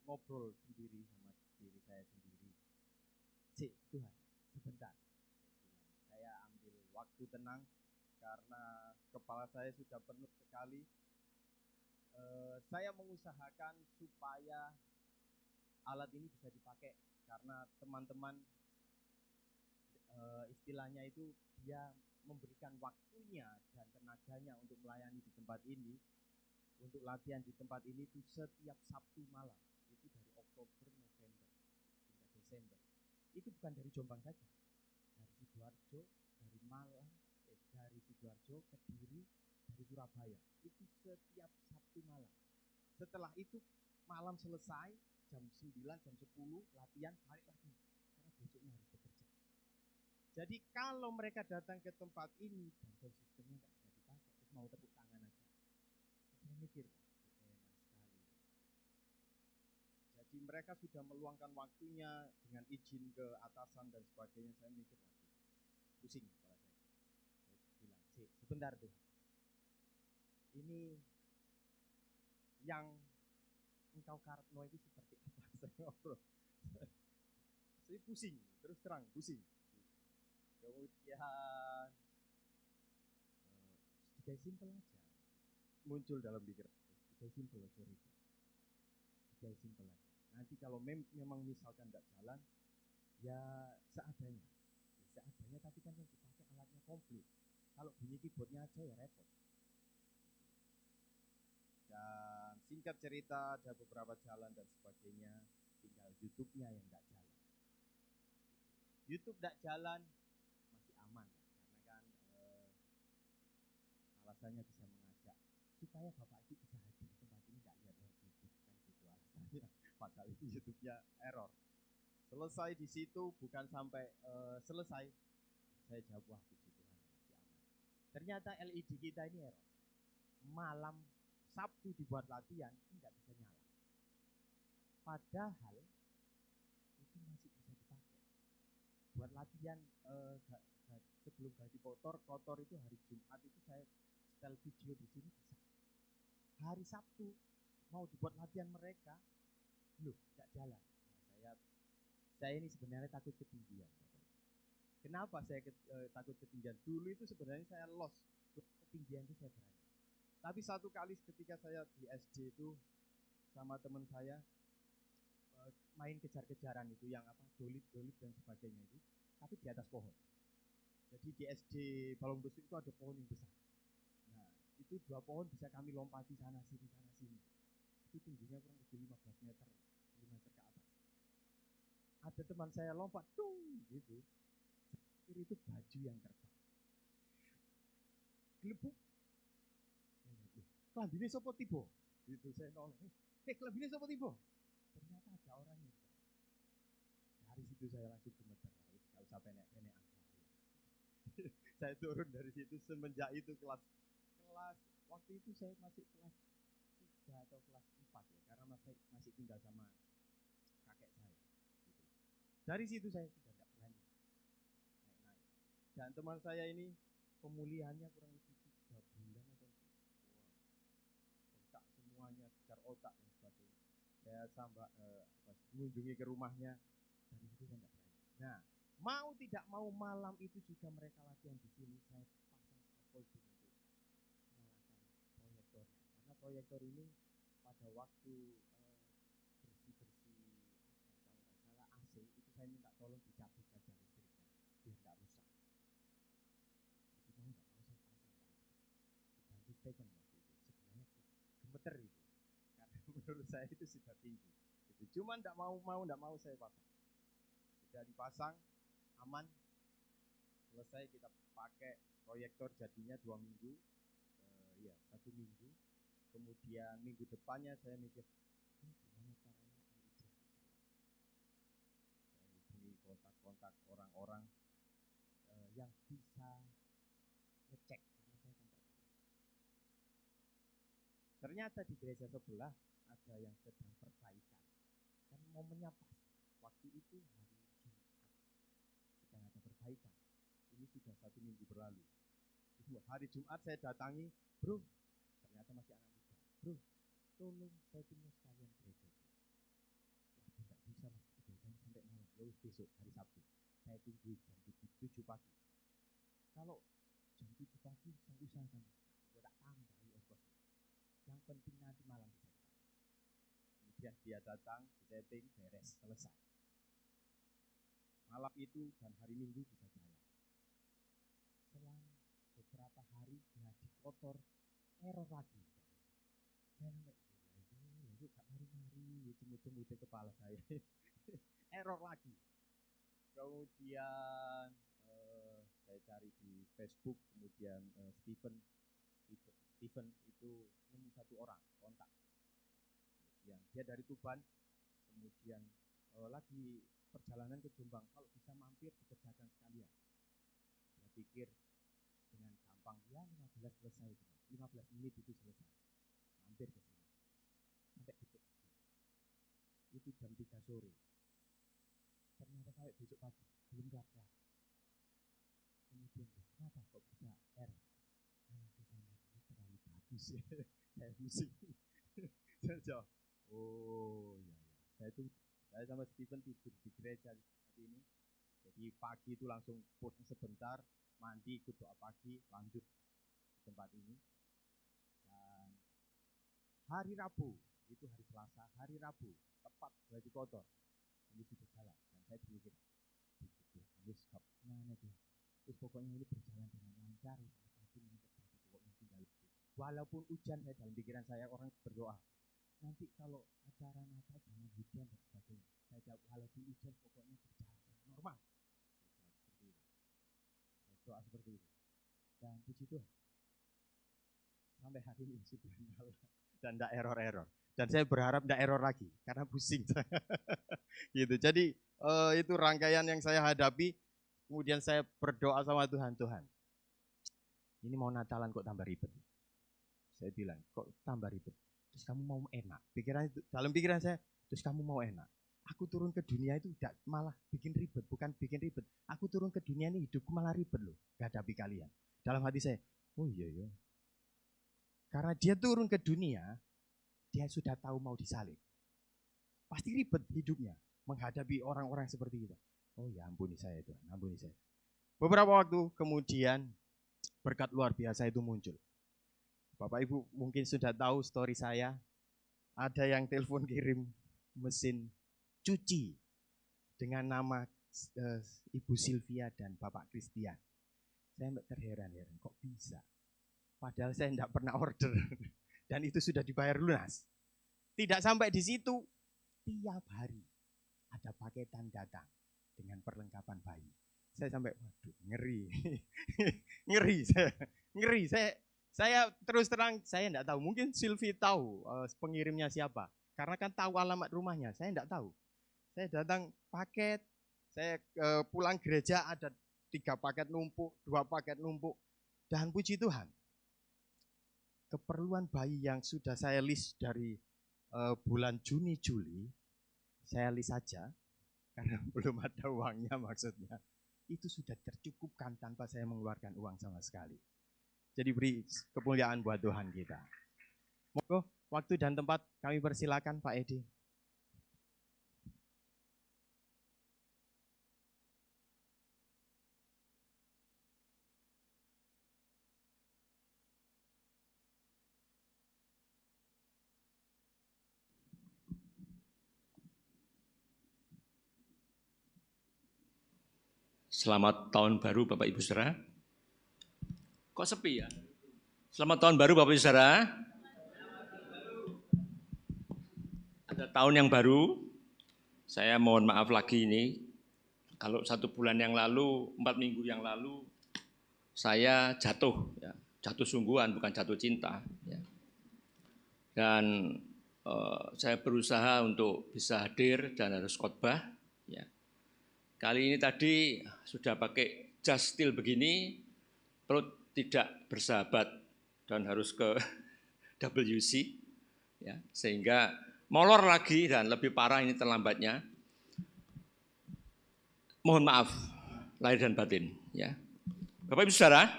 ngobrol sendiri sama diri saya sendiri. Tuhan, sebentar. Saya ambil waktu tenang karena kepala saya sudah penuh sekali. Saya mengusahakan supaya alat ini bisa dipakai karena teman-teman istilahnya itu dia memberikan waktunya dan tenaganya untuk melayani di tempat ini, untuk latihan di tempat ini itu setiap Sabtu malam, itu dari Oktober, November hingga Desember. Itu bukan dari Jombang saja, dari Sidoarjo, dari Malang, dari Sidoarjo, Kediri, dari Surabaya, itu setiap Sabtu malam. Setelah itu malam selesai, jam 9, jam 10 latihan, balik lagi, karena besoknya harus bekerja. Jadi kalau mereka datang ke tempat ini dan sound systemnya nggak bisa dipakai, terus mau tepuk tangan aja, saya mikir, enak sekali. Jadi mereka sudah meluangkan waktunya dengan izin ke atasan dan sebagainya. Saya mikir, waduh, pusing kepala saya. Saya bilang, sebentar Tuhan, ini yang engkau karepno itu seperti apa? Saya ngobrol, saya pusing, terus terang pusing. Kemudian sedikit simpel aja muncul dalam pikiran, sedikit simpel aja ribet, sedikit simpel aja. Nanti kalau memang misalkan tidak jalan, ya seadanya, tapi kan yang dipakai alatnya komplit. Kalau bunyi keyboardnya aja ya repot. Dan singkat cerita ada beberapa jalan dan sebagainya, tinggal YouTube-nya yang tidak jalan. YouTube tidak jalan masih aman lah, karena kan alasannya bisa mengajak supaya Bapak Ibu bisa hadir di tempat ini, tidak lihat lewat YouTube kan gitu alasannya. Padahal itu YouTube-nya error. Selesai di situ, bukan sampai selesai, saya jawab, wah puji Tuhan masih aman. Ternyata LED kita ini error. Malam Sabtu dibuat latihan, tidak bisa nyala. Padahal itu masih bisa dipakai. Buat latihan sebelum gaji kotor itu hari Jumat itu saya setel video di sini bisa. Hari Sabtu mau dibuat latihan mereka, loh tidak jalan. Nah, saya ini sebenarnya takut ketinggian. Kenapa saya takut ketinggian? Dulu itu sebenarnya saya lost, ketinggian itu saya berani. Tapi satu kali ketika saya di SD itu sama teman saya, main kejar-kejaran itu yang apa dolip-dolip dan sebagainya itu, tapi di atas pohon. Jadi di SD Balong Besuk itu ada pohon yang besar. Nah, itu 2 pohon bisa kami lompati sana sini sana sini. Itu tingginya kurang lebih 15 meter, 10 meter ke atas. Ada teman saya lompat, tung gitu. Saya pikir itu baju yang terbang. Gelebuk. Kelambine sopo tiba? Gitu saya noleh. Kelambine sopo tiba? Ternyata ada orangnya. Dari situ saya langsung gemeter. Gak usah penek-penekan. Saya turun dari situ semenjak itu kelas waktu itu saya masih kelas 3 atau kelas 4 ya, karena masih tinggal sama kakek saya gitu. Dari situ saya sudah tidak berani naik. Dan teman saya ini pemulihannya kurang lebih 3 bulan atau bengkak semuanya, gegar otak dan sebagainya. Saya sampai mengunjungi ke rumahnya, dari situ saya tidak berani. Nah, mau tidak mau malam itu juga mereka latihan di sini. Saya pasang scaffolding untuk menyalakan proyektornya. Karena proyektor ini pada waktu bersih-bersih kalau nggak salah AC itu saya minta tolong dicabut saja listriknya biar nggak rusak. Jadi mau nggak mau saya pasang ke atas. Dibantu Stephen waktu itu. Sebenarnya gemeter itu. Karena menurut saya itu sudah tinggi. Gitu. Cuman nggak mau saya pasang. Sudah dipasang. Aman, selesai kita pakai proyektor jadinya 2 minggu, 1 minggu. Kemudian minggu depannya saya mikir, gimana caranya ini ujian saya. Saya hubungi kontak-kontak orang-orang yang bisa ngecek karena saya kan tidak tahu. Ternyata di gereja sebelah ada yang sedang perbaikan, kan momennya pas. Waktu itu hari Jumat sedang ada perbaikan. Ini sudah 1 minggu berlalu. Hari Jumat saya datangi, bro, ternyata masih anak muda. Bro, tolong settingnya sekalian gereja. Waduh, nggak bisa mas, gerejanya sampai malam. Ya wis besok hari Sabtu. Saya tunggu jam 7 pagi. Kalau jam 7 pagi saya usahakan, gue tak tambahi ongkos. Yang penting nanti malam bisa dipakai. Kemudian dia datang, disetting, beres, selesai. Malam itu dan hari Minggu bisa jalan. Selang beberapa hari gladi kotor, error lagi. Saya sampai itu gak mari-mari, cemut-cemut ke kepala saya. Error lagi. Kemudian saya cari di Facebook, kemudian Steven itu nemu 1 orang kontak. Kemudian dia dari Tuban, kemudian lagi perjalanan ke Jombang, kalau bisa mampir dikerjakan sekalian. Dia pikir dengan gampang, ya 15 selesai, 15 menit itu selesai. Mampir ke sini. Sampai besok pagi. Itu jam 3 sore. Ternyata sampai besok pagi, belum kelar. Kemudian, kenapa kok bisa error? Anak kesana ini terlalu bagus. Saya musik. Saya jawab, oh iya. Saya sama Steven tidur di gereja saat ini. Jadi pagi itu langsung pulang sebentar, mandi, ikut doa pagi, lanjut ke tempat ini. Dan hari Rabu, itu hari Selasa, hari Rabu, tepat gladi kotor. Ini sudah jalan. Dan saya berpikir, harus kapnya itu. Terus pokoknya ini berjalan dengan lancar, apapun yang terjadi, pokoknya tinggal itu. Walaupun hujan, saya dalam pikiran saya orang berdoa. Nanti kalau acara Natal jangan hujan dan sebagainya. Saya jawab, walaupun hujan pokoknya berjalan dengan normal. Saya jawab seperti itu. Saya doa seperti itu. Dan puji Tuhan, sampai hari ini sudah nyala dan tidak error-error. Dan saya berharap tidak error lagi karena pusing. Gitu. Jadi itu rangkaian yang saya hadapi. Kemudian saya berdoa sama Tuhan, ini mau Natalan kok tambah ribet. Saya bilang, kok tambah ribet? Terus kamu mau enak. Dalam pikiran saya, terus kamu mau enak. Aku turun ke dunia itu malah bikin ribet, bukan bikin ribet. Aku turun ke dunia ini hidupku malah ribet loh, hadapi kalian. Dalam hati saya, oh iya. Karena dia turun ke dunia, dia sudah tahu mau disalib. Pasti ribet hidupnya menghadapi orang-orang seperti kita. Oh ya ampuni saya Tuhan, ampuni saya. Beberapa waktu kemudian berkat luar biasa itu muncul. Bapak Ibu mungkin sudah tahu story saya. Ada yang telepon kirim mesin cuci dengan nama Ibu Sylvia dan Bapak Christian. Saya terheran-heran, kok bisa? Padahal saya tidak pernah order dan itu sudah dibayar lunas. Tidak sampai di situ, tiap hari ada paketan datang dengan perlengkapan bayi. Saya sampai, waduh, ngeri, ngeri. Saya terus terang, saya tidak tahu. Mungkin Sylvie tahu pengirimnya siapa, karena kan tahu alamat rumahnya. Saya tidak tahu. Saya datang paket, saya pulang gereja ada 3 paket numpuk, 2 paket numpuk, dan puji Tuhan, keperluan bayi yang sudah saya list dari bulan Juni Juli, saya list saja karena belum ada uangnya maksudnya. Itu sudah tercukupkan tanpa saya mengeluarkan uang sama sekali. Jadi beri kemuliaan buat Tuhan kita. Monggo, waktu dan tempat kami persilakan Pak Edi. Selamat tahun baru Bapak Ibu Saudara. Kok sepi ya? Selamat tahun baru Bapak Ibu Saudara. Ada tahun yang baru. Saya mohon maaf lagi ini. Kalau 1 bulan yang lalu, 4 minggu yang lalu, saya jatuh. Ya. Jatuh sungguhan, bukan jatuh cinta. Ya. Dan saya berusaha untuk bisa hadir dan harus khotbah. Ya. Kali ini tadi sudah pakai jas steel begini, perut tidak bersahabat dan harus ke WC, ya, sehingga molor lagi dan lebih parah ini terlambatnya. Mohon maaf lahir dan batin. Ya. Bapak Ibu Saudara,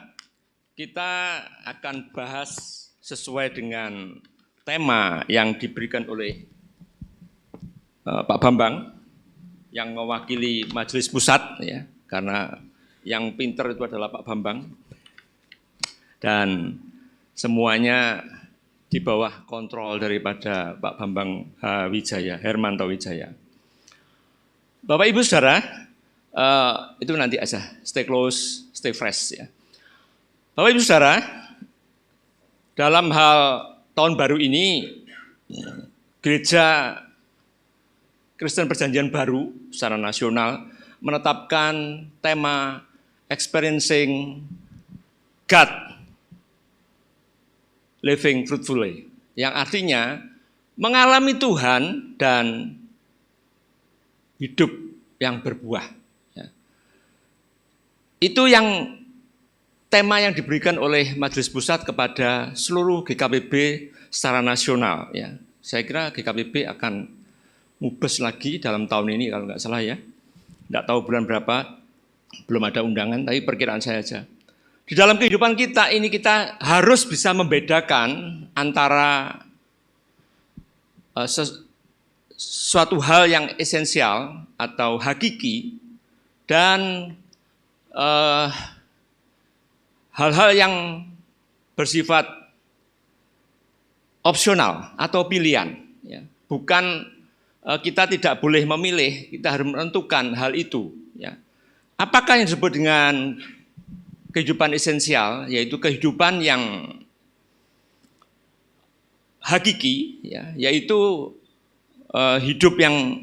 kita akan bahas sesuai dengan tema yang diberikan oleh Pak Bambang, yang mewakili Majelis Pusat, ya, karena yang pinter itu adalah Pak Bambang, dan semuanya di bawah kontrol daripada Pak Bambang Wijaya, Hermanto Wijaya. Bapak Ibu Saudara, itu nanti aja, stay close, stay fresh. Ya. Bapak Ibu Saudara, dalam hal tahun baru ini, Gereja Kristen Perjanjian Baru secara nasional menetapkan tema Experiencing God Living Fruitfully, yang artinya mengalami Tuhan dan hidup yang berbuah. Ya. Itu yang tema yang diberikan oleh Majelis Pusat kepada seluruh GKPB secara nasional. Ya. Saya kira GKPB akan mubes lagi dalam tahun ini kalau nggak salah ya. Nggak tahu bulan berapa, belum ada undangan, tapi perkiraan saya aja. Di dalam kehidupan kita ini kita harus bisa membedakan antara suatu hal yang esensial atau hakiki dan hal-hal yang bersifat opsional atau pilihan. Ya. Bukan kita tidak boleh memilih, kita harus menentukan hal itu. Ya. Apakah yang disebut dengan kehidupan esensial, yaitu kehidupan yang hakiki, ya, yaitu hidup yang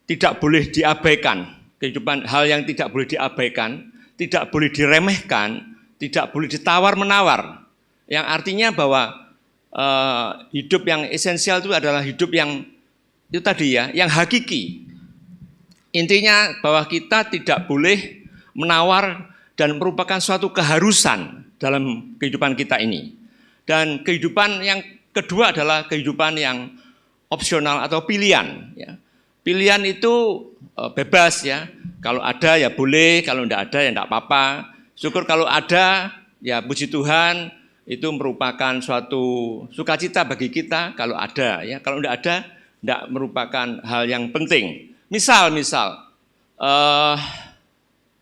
tidak boleh diabaikan, kehidupan hal yang tidak boleh diabaikan, tidak boleh diremehkan, tidak boleh ditawar-menawar. Yang artinya bahwa hidup yang esensial itu adalah hidup yang itu tadi ya, yang hakiki. Intinya bahwa kita tidak boleh menawar dan merupakan suatu keharusan dalam kehidupan kita ini. Dan kehidupan yang kedua adalah kehidupan yang opsional atau pilihan. Ya. Pilihan itu bebas ya. Kalau ada ya boleh, kalau tidak ada ya tidak apa-apa. Syukur kalau ada, ya puji Tuhan, itu merupakan suatu sukacita bagi kita kalau ada ya. Kalau tidak ada, tidak merupakan hal yang penting. Misal,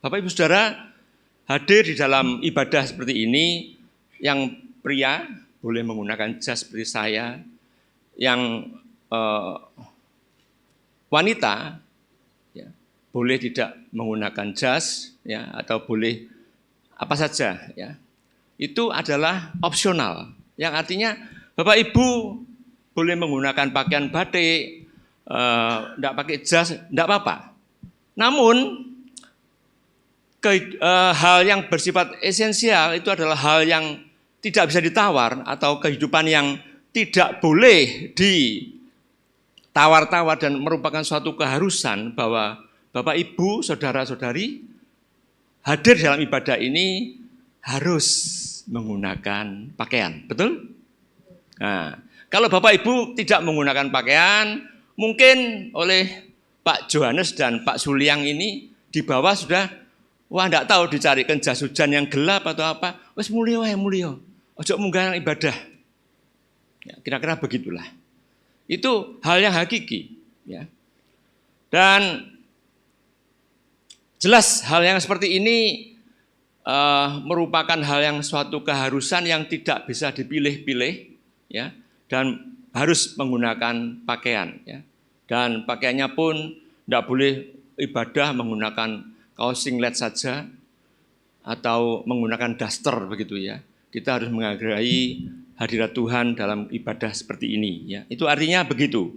Bapak Ibu Saudara hadir di dalam ibadah seperti ini, yang pria boleh menggunakan jas seperti saya, yang wanita ya, boleh tidak menggunakan jas ya, atau boleh apa saja ya. Itu adalah opsional. Yang artinya Bapak Ibu boleh menggunakan pakaian batik, enggak pakai jas, enggak apa-apa. Namun hal yang bersifat esensial itu adalah hal yang tidak bisa ditawar atau kehidupan yang tidak boleh ditawar-tawar dan merupakan suatu keharusan bahwa Bapak Ibu, saudara-saudari hadir dalam ibadah ini harus menggunakan pakaian, betul? Nah, kalau Bapak Ibu tidak menggunakan pakaian, mungkin oleh Pak Johannes dan Pak Suliang ini di bawah sudah, wah enggak tahu dicarikan jas hujan yang gelap atau apa, wes mulya wae mulya, ojo munggah nang ibadah. Ya, kira-kira begitulah. Itu hal yang hakiki, ya. Dan jelas hal yang seperti ini merupakan hal yang suatu keharusan yang tidak bisa dipilih-pilih, ya, dan harus menggunakan pakaian, ya. Dan pakaiannya pun tidak boleh ibadah menggunakan kaos singlet saja atau menggunakan daster begitu ya. Kita harus menghargai hadirat Tuhan dalam ibadah seperti ini, ya. Itu artinya begitu.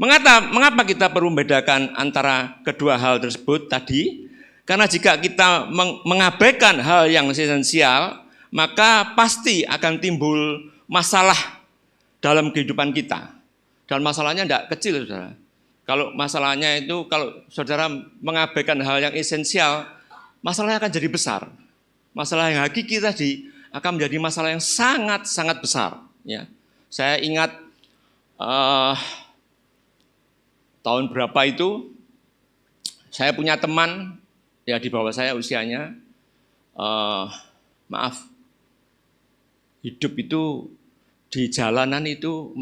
Mengapa kita perlu membedakan antara kedua hal tersebut tadi? Karena jika kita mengabaikan hal yang esensial, maka pasti akan timbul masalah dalam kehidupan kita. Dan masalahnya tidak kecil, saudara. Kalau masalahnya itu, kalau saudara mengabaikan hal yang esensial, masalahnya akan jadi besar. Masalah yang hakiki tadi akan menjadi masalah yang sangat-sangat besar. Ya. Saya ingat tahun berapa itu, saya punya teman, ya di bawah saya usianya, hidup itu di jalanan itu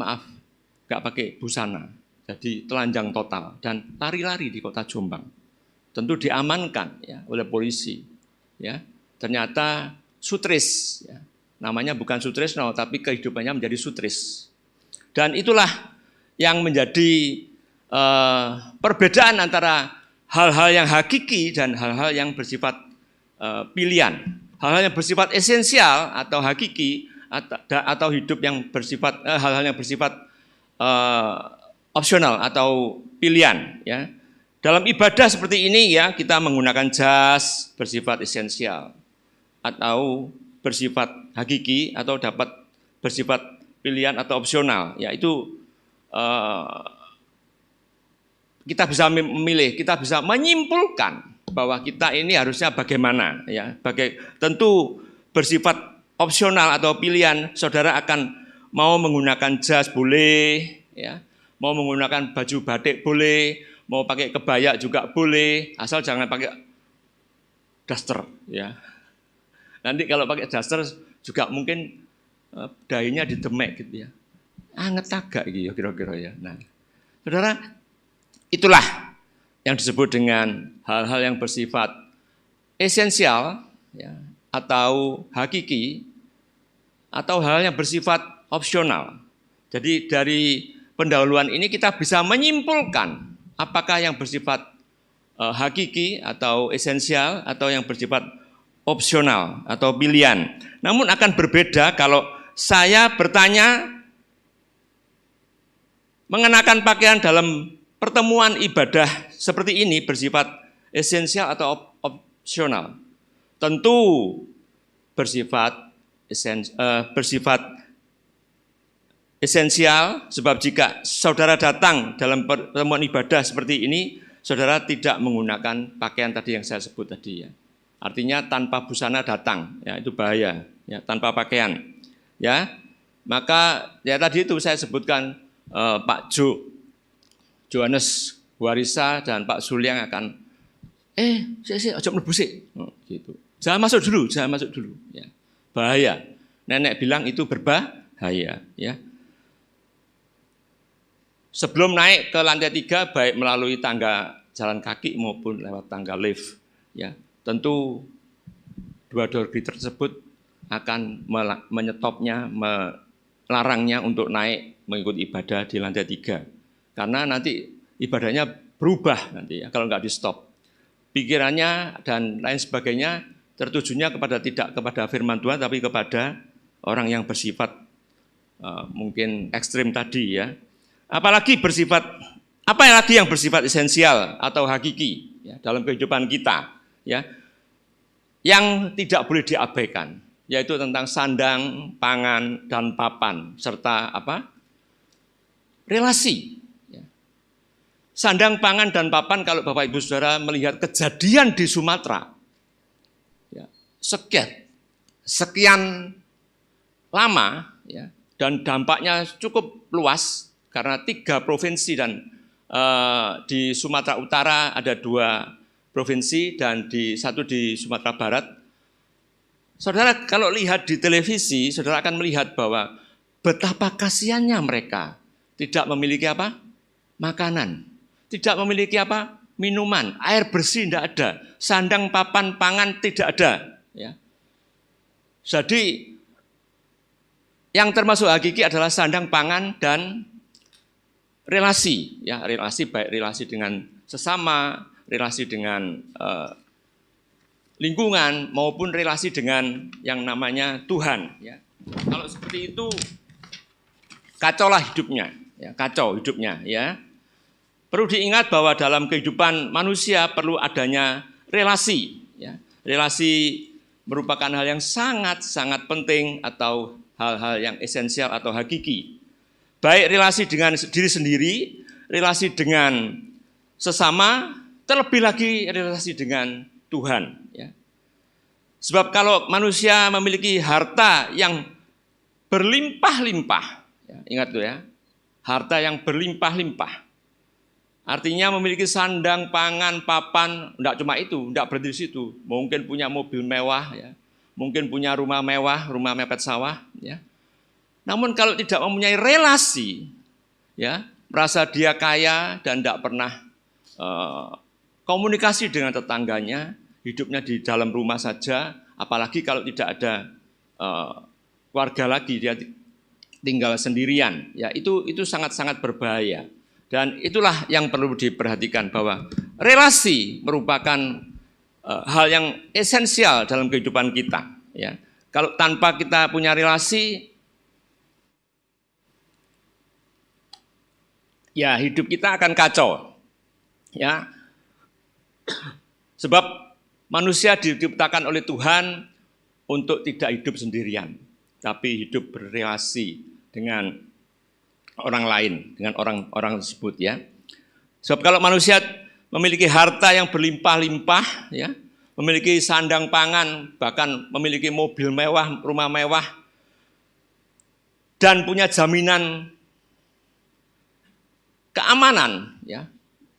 gak pakai busana, jadi telanjang total dan lari-lari di kota Jombang. Tentu diamankan ya oleh polisi, ya. Ternyata sutris, ya. Namanya bukan Sutrisno, tapi kehidupannya menjadi sutris. Dan itulah yang menjadi perbedaan antara hal-hal yang hakiki dan hal-hal yang bersifat pilihan. Hal-hal yang bersifat esensial atau hakiki atau hidup yang bersifat hal-hal yang bersifat opsional atau pilihan, ya. Dalam ibadah seperti ini ya, kita menggunakan jas bersifat esensial atau bersifat hakiki atau dapat bersifat pilihan atau opsional, ya. Itu kita bisa memilih, kita bisa menyimpulkan bahwa kita ini harusnya bagaimana, ya. Tentu bersifat opsional atau pilihan, saudara akan mau menggunakan jas boleh, ya. Mau menggunakan baju batik boleh, mau pakai kebaya juga boleh, asal jangan pakai daster, ya. Nanti kalau pakai daster juga mungkin dahinya didemek gitu ya. Anget agak gitu kira-kira ya. Nah, saudara, itulah yang disebut dengan hal-hal yang bersifat esensial, ya, atau hakiki, atau hal yang bersifat opsional. Jadi dari pendahuluan ini kita bisa menyimpulkan apakah yang bersifat hakiki atau esensial atau yang bersifat opsional atau pilihan. Namun akan berbeda kalau saya bertanya mengenakan pakaian dalam pertemuan ibadah seperti ini bersifat esensial atau opsional. Tentu bersifat esensial, sebab jika saudara datang dalam pertemuan ibadah seperti ini, saudara tidak menggunakan pakaian tadi yang saya sebut tadi, ya. Artinya tanpa busana datang, ya, itu bahaya, ya, tanpa pakaian, ya. Maka ya tadi itu saya sebutkan Pak Johannes Warisa dan Pak Suliang akan ojo mlebu sik, gitu. Jangan masuk dulu, ya. Bahaya. Nenek bilang itu berbahaya, ya. Sebelum naik ke lantai 3, baik melalui tangga jalan kaki maupun lewat tangga lift, ya, tentu dua dorgi tersebut akan menyetopnya, melarangnya untuk naik mengikuti ibadah di lantai 3. Karena nanti ibadahnya berubah nanti ya kalau nggak di stop. Pikirannya dan lain sebagainya tertujunya tidak kepada firman Tuhan tapi kepada orang yang bersifat mungkin ekstrim tadi ya. Apalagi apa lagi yang bersifat esensial atau hakiki ya, dalam kehidupan kita ya, yang tidak boleh diabaikan, yaitu tentang sandang, pangan, dan papan serta relasi. Sandang, pangan, dan papan kalau Bapak Ibu Saudara melihat kejadian di Sumatera, ya, sekian lama, ya, dan dampaknya cukup luas karena 3 provinsi dan di Sumatera Utara ada 2 provinsi dan satu di Sumatera Barat. Saudara kalau lihat di televisi, saudara akan melihat bahwa betapa kasihannya mereka tidak memiliki makanan. Tidak memiliki minuman, air bersih tidak ada, sandang, papan, pangan tidak ada. Ya. Jadi yang termasuk hakiki adalah sandang, pangan, dan relasi. Ya, relasi baik relasi dengan sesama, relasi dengan lingkungan maupun relasi dengan yang namanya Tuhan. Ya. Kalau seperti itu kacaulah hidupnya, ya, kacau hidupnya. Ya. Perlu diingat bahwa dalam kehidupan manusia perlu adanya relasi. Ya. Relasi merupakan hal yang sangat-sangat penting atau hal-hal yang esensial atau hakiki. Baik relasi dengan diri sendiri, relasi dengan sesama, terlebih lagi relasi dengan Tuhan. Ya. Sebab kalau manusia memiliki harta yang berlimpah-limpah, ya, ingat tuh ya, harta yang berlimpah-limpah. Artinya memiliki sandang, pangan, papan, enggak cuma itu, enggak berhenti di situ. Mungkin punya mobil mewah, ya. Mungkin punya rumah mewah, rumah mepet sawah. Ya. Namun kalau tidak mempunyai relasi, ya, merasa dia kaya dan enggak pernah komunikasi dengan tetangganya, hidupnya di dalam rumah saja, apalagi kalau tidak ada keluarga lagi, dia tinggal sendirian. Ya, itu sangat-sangat berbahaya. Dan itulah yang perlu diperhatikan bahwa relasi merupakan hal yang esensial dalam kehidupan kita. Ya. Kalau tanpa kita punya relasi, ya hidup kita akan kacau. Ya. Sebab manusia diciptakan oleh Tuhan untuk tidak hidup sendirian, tapi hidup berrelasi dengan orang lain, dengan orang-orang tersebut ya. Sebab kalau manusia memiliki harta yang berlimpah-limpah ya, memiliki sandang pangan, bahkan memiliki mobil mewah, rumah mewah, dan punya jaminan keamanan ya.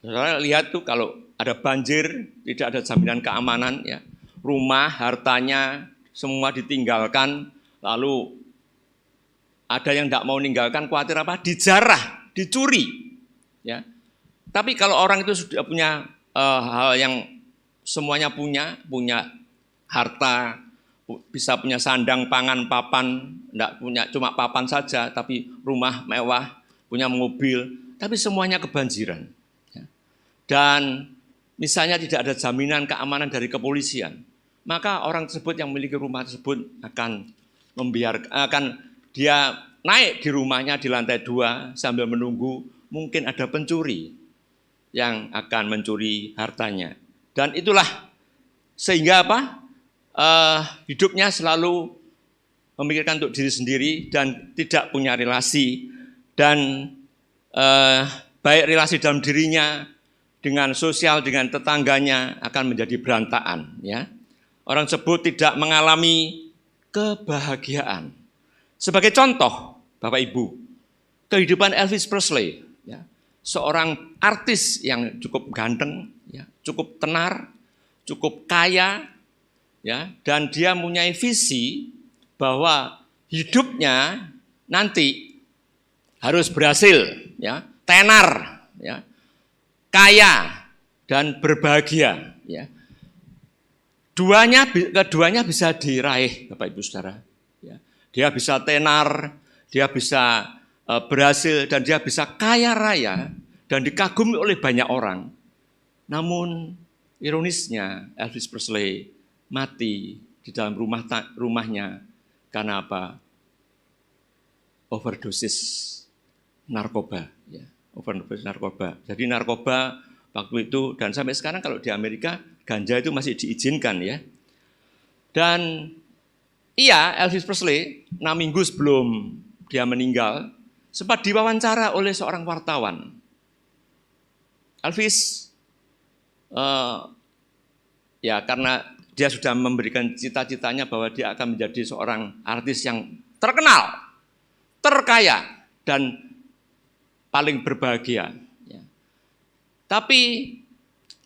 Saudara lihat tuh kalau ada banjir, tidak ada jaminan keamanan ya. Rumah, hartanya semua ditinggalkan, lalu ada yang tidak mau meninggalkan, khawatir dijarah, dicuri. Ya. Tapi kalau orang itu sudah punya hal yang semuanya punya harta, bisa punya sandang, pangan, papan, tidak punya cuma papan saja, tapi rumah mewah, punya mobil, tapi semuanya kebanjiran. Ya. Dan misalnya tidak ada jaminan keamanan dari kepolisian, maka orang tersebut yang memiliki rumah tersebut akan dia naik di rumahnya di lantai 2 sambil menunggu mungkin ada pencuri yang akan mencuri hartanya. Dan itulah sehingga hidupnya selalu memikirkan untuk diri sendiri dan tidak punya relasi. Dan baik relasi dalam dirinya dengan sosial, dengan tetangganya akan menjadi berantakan. Ya. Orang tersebut tidak mengalami kebahagiaan. Sebagai contoh, Bapak Ibu, kehidupan Elvis Presley, ya, seorang artis yang cukup ganteng, ya, cukup tenar, cukup kaya, ya, dan dia mempunyai visi bahwa hidupnya nanti harus berhasil, ya, tenar, ya, kaya dan berbahagia. Ya. Keduanya bisa diraih, Bapak Ibu Saudara. Dia bisa tenar, dia bisa berhasil, dan dia bisa kaya raya dan dikagumi oleh banyak orang. Namun ironisnya Elvis Presley mati di dalam rumahnya karena apa? Overdosis narkoba. Ya, overdosis narkoba. Jadi narkoba waktu itu dan sampai sekarang kalau di Amerika ganja itu masih diizinkan ya. Dan iya, Elvis Presley 6 minggu sebelum dia meninggal sempat diwawancara oleh seorang wartawan. Elvis, ya karena dia sudah memberikan cita-citanya bahwa dia akan menjadi seorang artis yang terkenal, terkaya, dan paling berbahagia. Ya. Tapi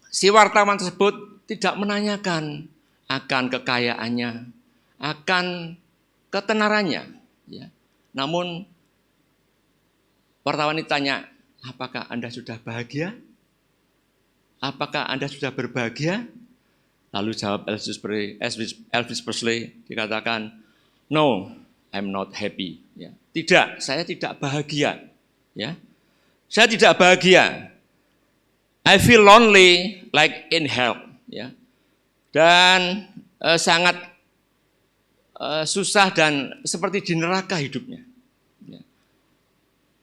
si wartawan tersebut tidak menanyakan akan kekayaannya, akan ketenarannya. Ya. Namun wartawan ditanya, apakah Anda sudah bahagia? Apakah Anda sudah berbahagia? Lalu jawab Elvis Presley dikatakan, no, I'm not happy. Ya. Tidak, saya tidak bahagia. Ya. Saya tidak bahagia. I feel lonely like in hell. Ya. Dan sangat susah dan seperti di neraka hidupnya. Ya.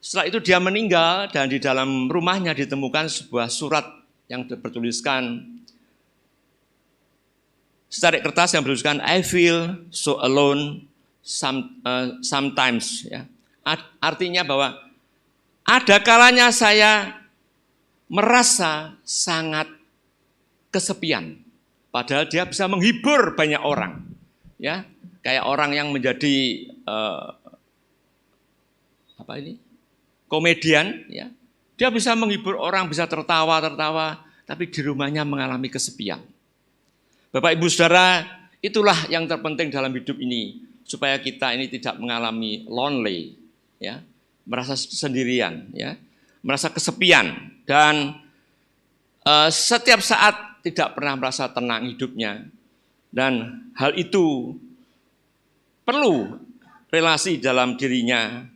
Setelah itu dia meninggal dan di dalam rumahnya ditemukan sebuah surat yang bertuliskan setarik kertas yang bertuliskan I feel so alone sometimes. Ya. Artinya bahwa ada kalanya saya merasa sangat kesepian, padahal dia bisa menghibur banyak orang, ya kayak orang yang menjadi komedian, ya dia bisa menghibur orang, bisa tertawa, tapi di rumahnya mengalami kesepian. Bapak Ibu Saudara, itulah yang terpenting dalam hidup ini, supaya kita ini tidak mengalami lonely, ya, merasa sendirian, ya, merasa kesepian, dan setiap saat tidak pernah merasa tenang hidupnya. Dan hal itu perlu relasi dalam dirinya.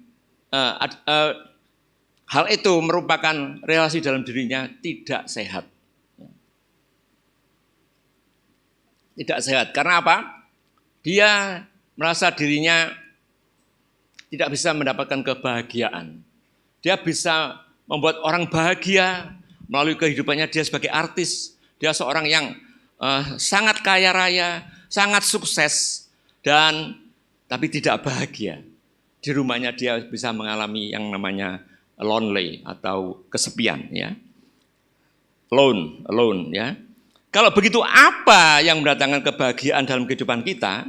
Hal itu merupakan relasi dalam dirinya tidak sehat. Tidak sehat. Karena apa? Dia merasa dirinya tidak bisa mendapatkan kebahagiaan. Dia bisa membuat orang bahagia melalui kehidupannya dia sebagai artis. Dia seorang yang sangat kaya raya, sangat sukses, dan tapi tidak bahagia. Di rumahnya dia bisa mengalami yang namanya lonely atau kesepian, ya. Alone, ya. Kalau begitu apa yang mendatangkan kebahagiaan dalam kehidupan kita?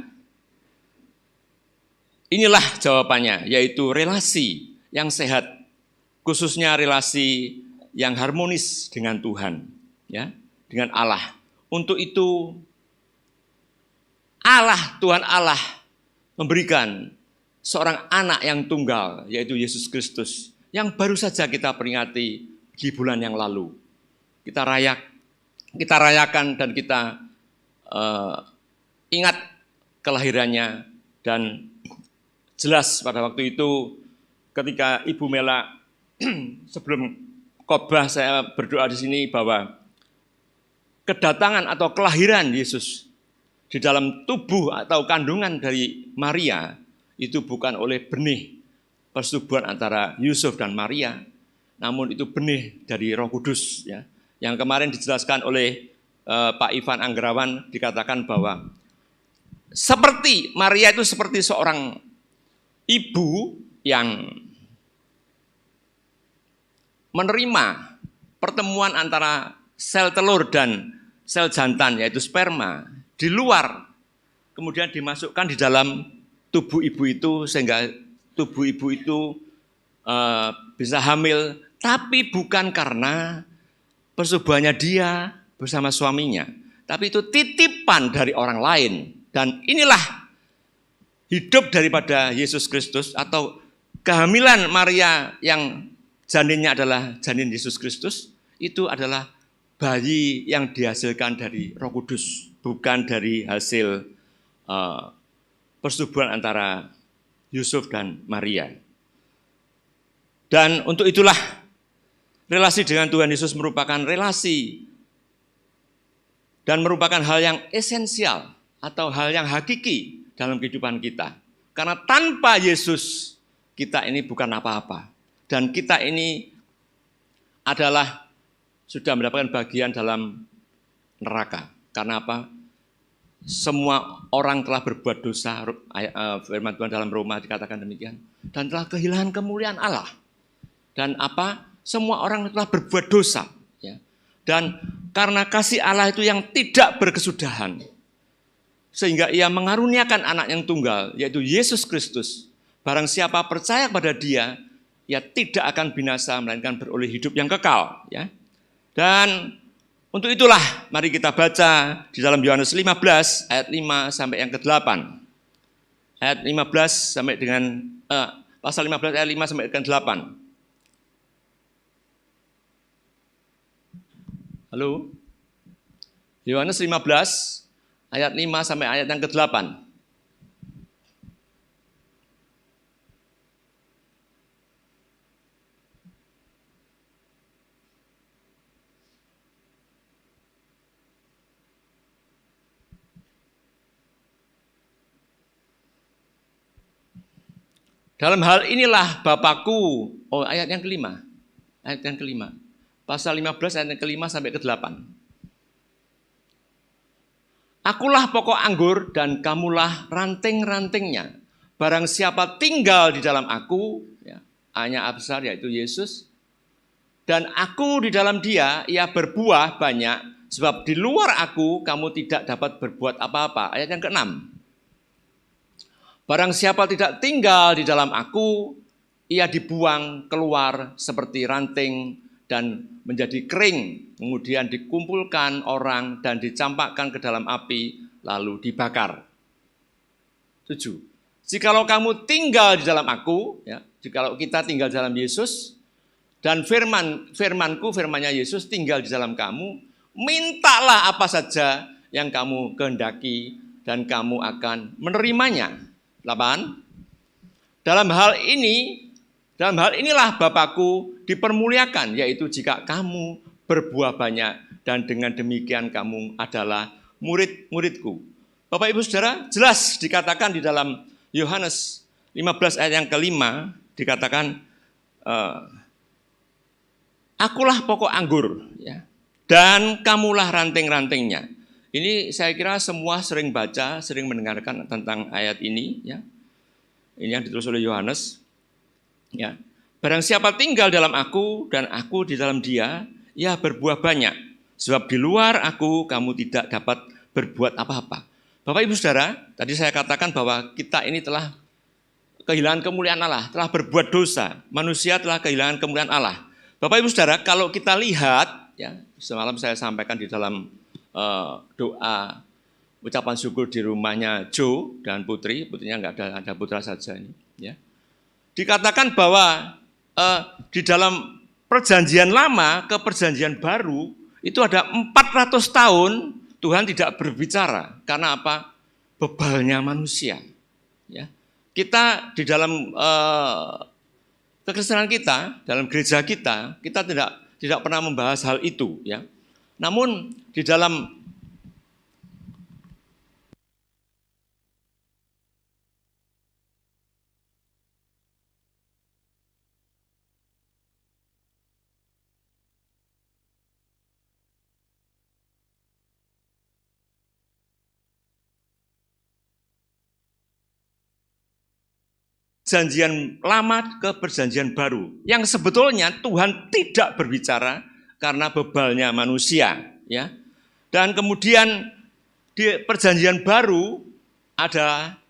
Inilah jawabannya, yaitu relasi yang sehat, khususnya relasi yang harmonis dengan Tuhan, ya, dengan Allah. Untuk itu Tuhan Allah memberikan seorang anak yang tunggal, yaitu Yesus Kristus, yang baru saja kita peringati di bulan yang lalu. Kita rayakan dan kita ingat kelahirannya, dan jelas pada waktu itu ketika Ibu Mela sebelum khotbah saya berdoa di sini bahwa kedatangan atau kelahiran Yesus di dalam tubuh atau kandungan dari Maria itu bukan oleh benih persetubuhan antara Yusuf dan Maria, namun itu benih dari Roh Kudus, ya. Yang kemarin dijelaskan oleh Pak Ivan Anggrawan, dikatakan bahwa seperti Maria itu seperti seorang ibu yang menerima pertemuan antara sel telur dan sel jantan, yaitu sperma, di luar, kemudian dimasukkan di dalam tubuh ibu itu, sehingga tubuh ibu itu bisa hamil, tapi bukan karena persetubuhannya dia bersama suaminya, tapi itu titipan dari orang lain. Dan inilah hidup daripada Yesus Kristus, atau kehamilan Maria yang janinnya adalah janin Yesus Kristus, itu adalah bayi yang dihasilkan dari Roh Kudus, bukan dari hasil persetubuhan antara Yusuf dan Maria. Dan untuk itulah relasi dengan Tuhan Yesus merupakan relasi dan merupakan hal yang esensial atau hal yang hakiki dalam kehidupan kita. Karena tanpa Yesus kita ini bukan apa-apa. Dan kita ini adalah sudah mendapatkan bagian dalam neraka. Karena apa? Semua orang telah berbuat dosa, firman Tuhan dalam Roma dikatakan demikian. Dan telah kehilangan kemuliaan Allah. Dan apa? Semua orang telah berbuat dosa. Ya. Dan karena kasih Allah itu yang tidak berkesudahan, sehingga ia mengaruniakan anak yang tunggal, yaitu Yesus Kristus. Barang siapa percaya kepada dia, ia tidak akan binasa, melainkan beroleh hidup yang kekal. Ya. Dan untuk itulah mari kita baca di dalam Yohanes 15 ayat 5 sampai yang ke-8. Ayat 15 sampai dengan pasal 15 ayat 5 sampai dengan 8. Halo. Yohanes 15 ayat 5 sampai ayat yang ke-8. Dalam hal inilah Bapakku, ayat yang kelima, pasal 15 ayat yang kelima sampai ke-8. Akulah pokok anggur dan kamulah ranting-rantingnya. Barang siapa tinggal di dalam aku, ya, A-nya besar yaitu Yesus, dan aku di dalam dia, ia berbuah banyak, sebab di luar aku kamu tidak dapat berbuat apa-apa. Ayat yang ke-6. Barang siapa tidak tinggal di dalam aku, ia dibuang keluar seperti ranting dan menjadi kering, kemudian dikumpulkan orang dan dicampakkan ke dalam api, lalu dibakar. 7. Jikalau kamu tinggal di dalam aku, ya, jikalau kita tinggal di dalam Yesus, dan firmannya Yesus tinggal di dalam kamu, mintalah apa saja yang kamu kehendaki dan kamu akan menerimanya. 8. Dalam hal inilah Bapakku dipermuliakan, yaitu jika kamu berbuah banyak dan dengan demikian kamu adalah murid-muridku. Bapak Ibu Saudara, jelas dikatakan di dalam Yohanes 15 ayat yang kelima, dikatakan akulah pokok anggur, ya, dan kamulah ranting-rantingnya. Ini saya kira semua sering baca, sering mendengarkan tentang ayat ini, ya. Ini yang ditulis oleh Yohanes. Ya. Barang siapa tinggal dalam aku dan aku di dalam dia, ia berbuah banyak. Sebab di luar aku kamu tidak dapat berbuat apa-apa. Bapak Ibu Saudara, tadi saya katakan bahwa kita ini telah kehilangan kemuliaan Allah, telah berbuat dosa. Manusia telah kehilangan kemuliaan Allah. Bapak Ibu Saudara, kalau kita lihat, ya, semalam saya sampaikan di dalam doa ucapan syukur di rumahnya Joe dan putrinya nggak ada putra saja ini, ya. Dikatakan bahwa di dalam perjanjian lama ke perjanjian baru itu ada 400 tahun Tuhan tidak berbicara. Karena apa? Bebalnya manusia, ya. Kita di dalam kekristenan kita, dalam gereja kita tidak pernah membahas hal itu, ya. Namun di dalam perjanjian lama ke perjanjian baru, yang sebetulnya Tuhan tidak berbicara karena bebalnya manusia, ya. Dan kemudian di perjanjian baru ada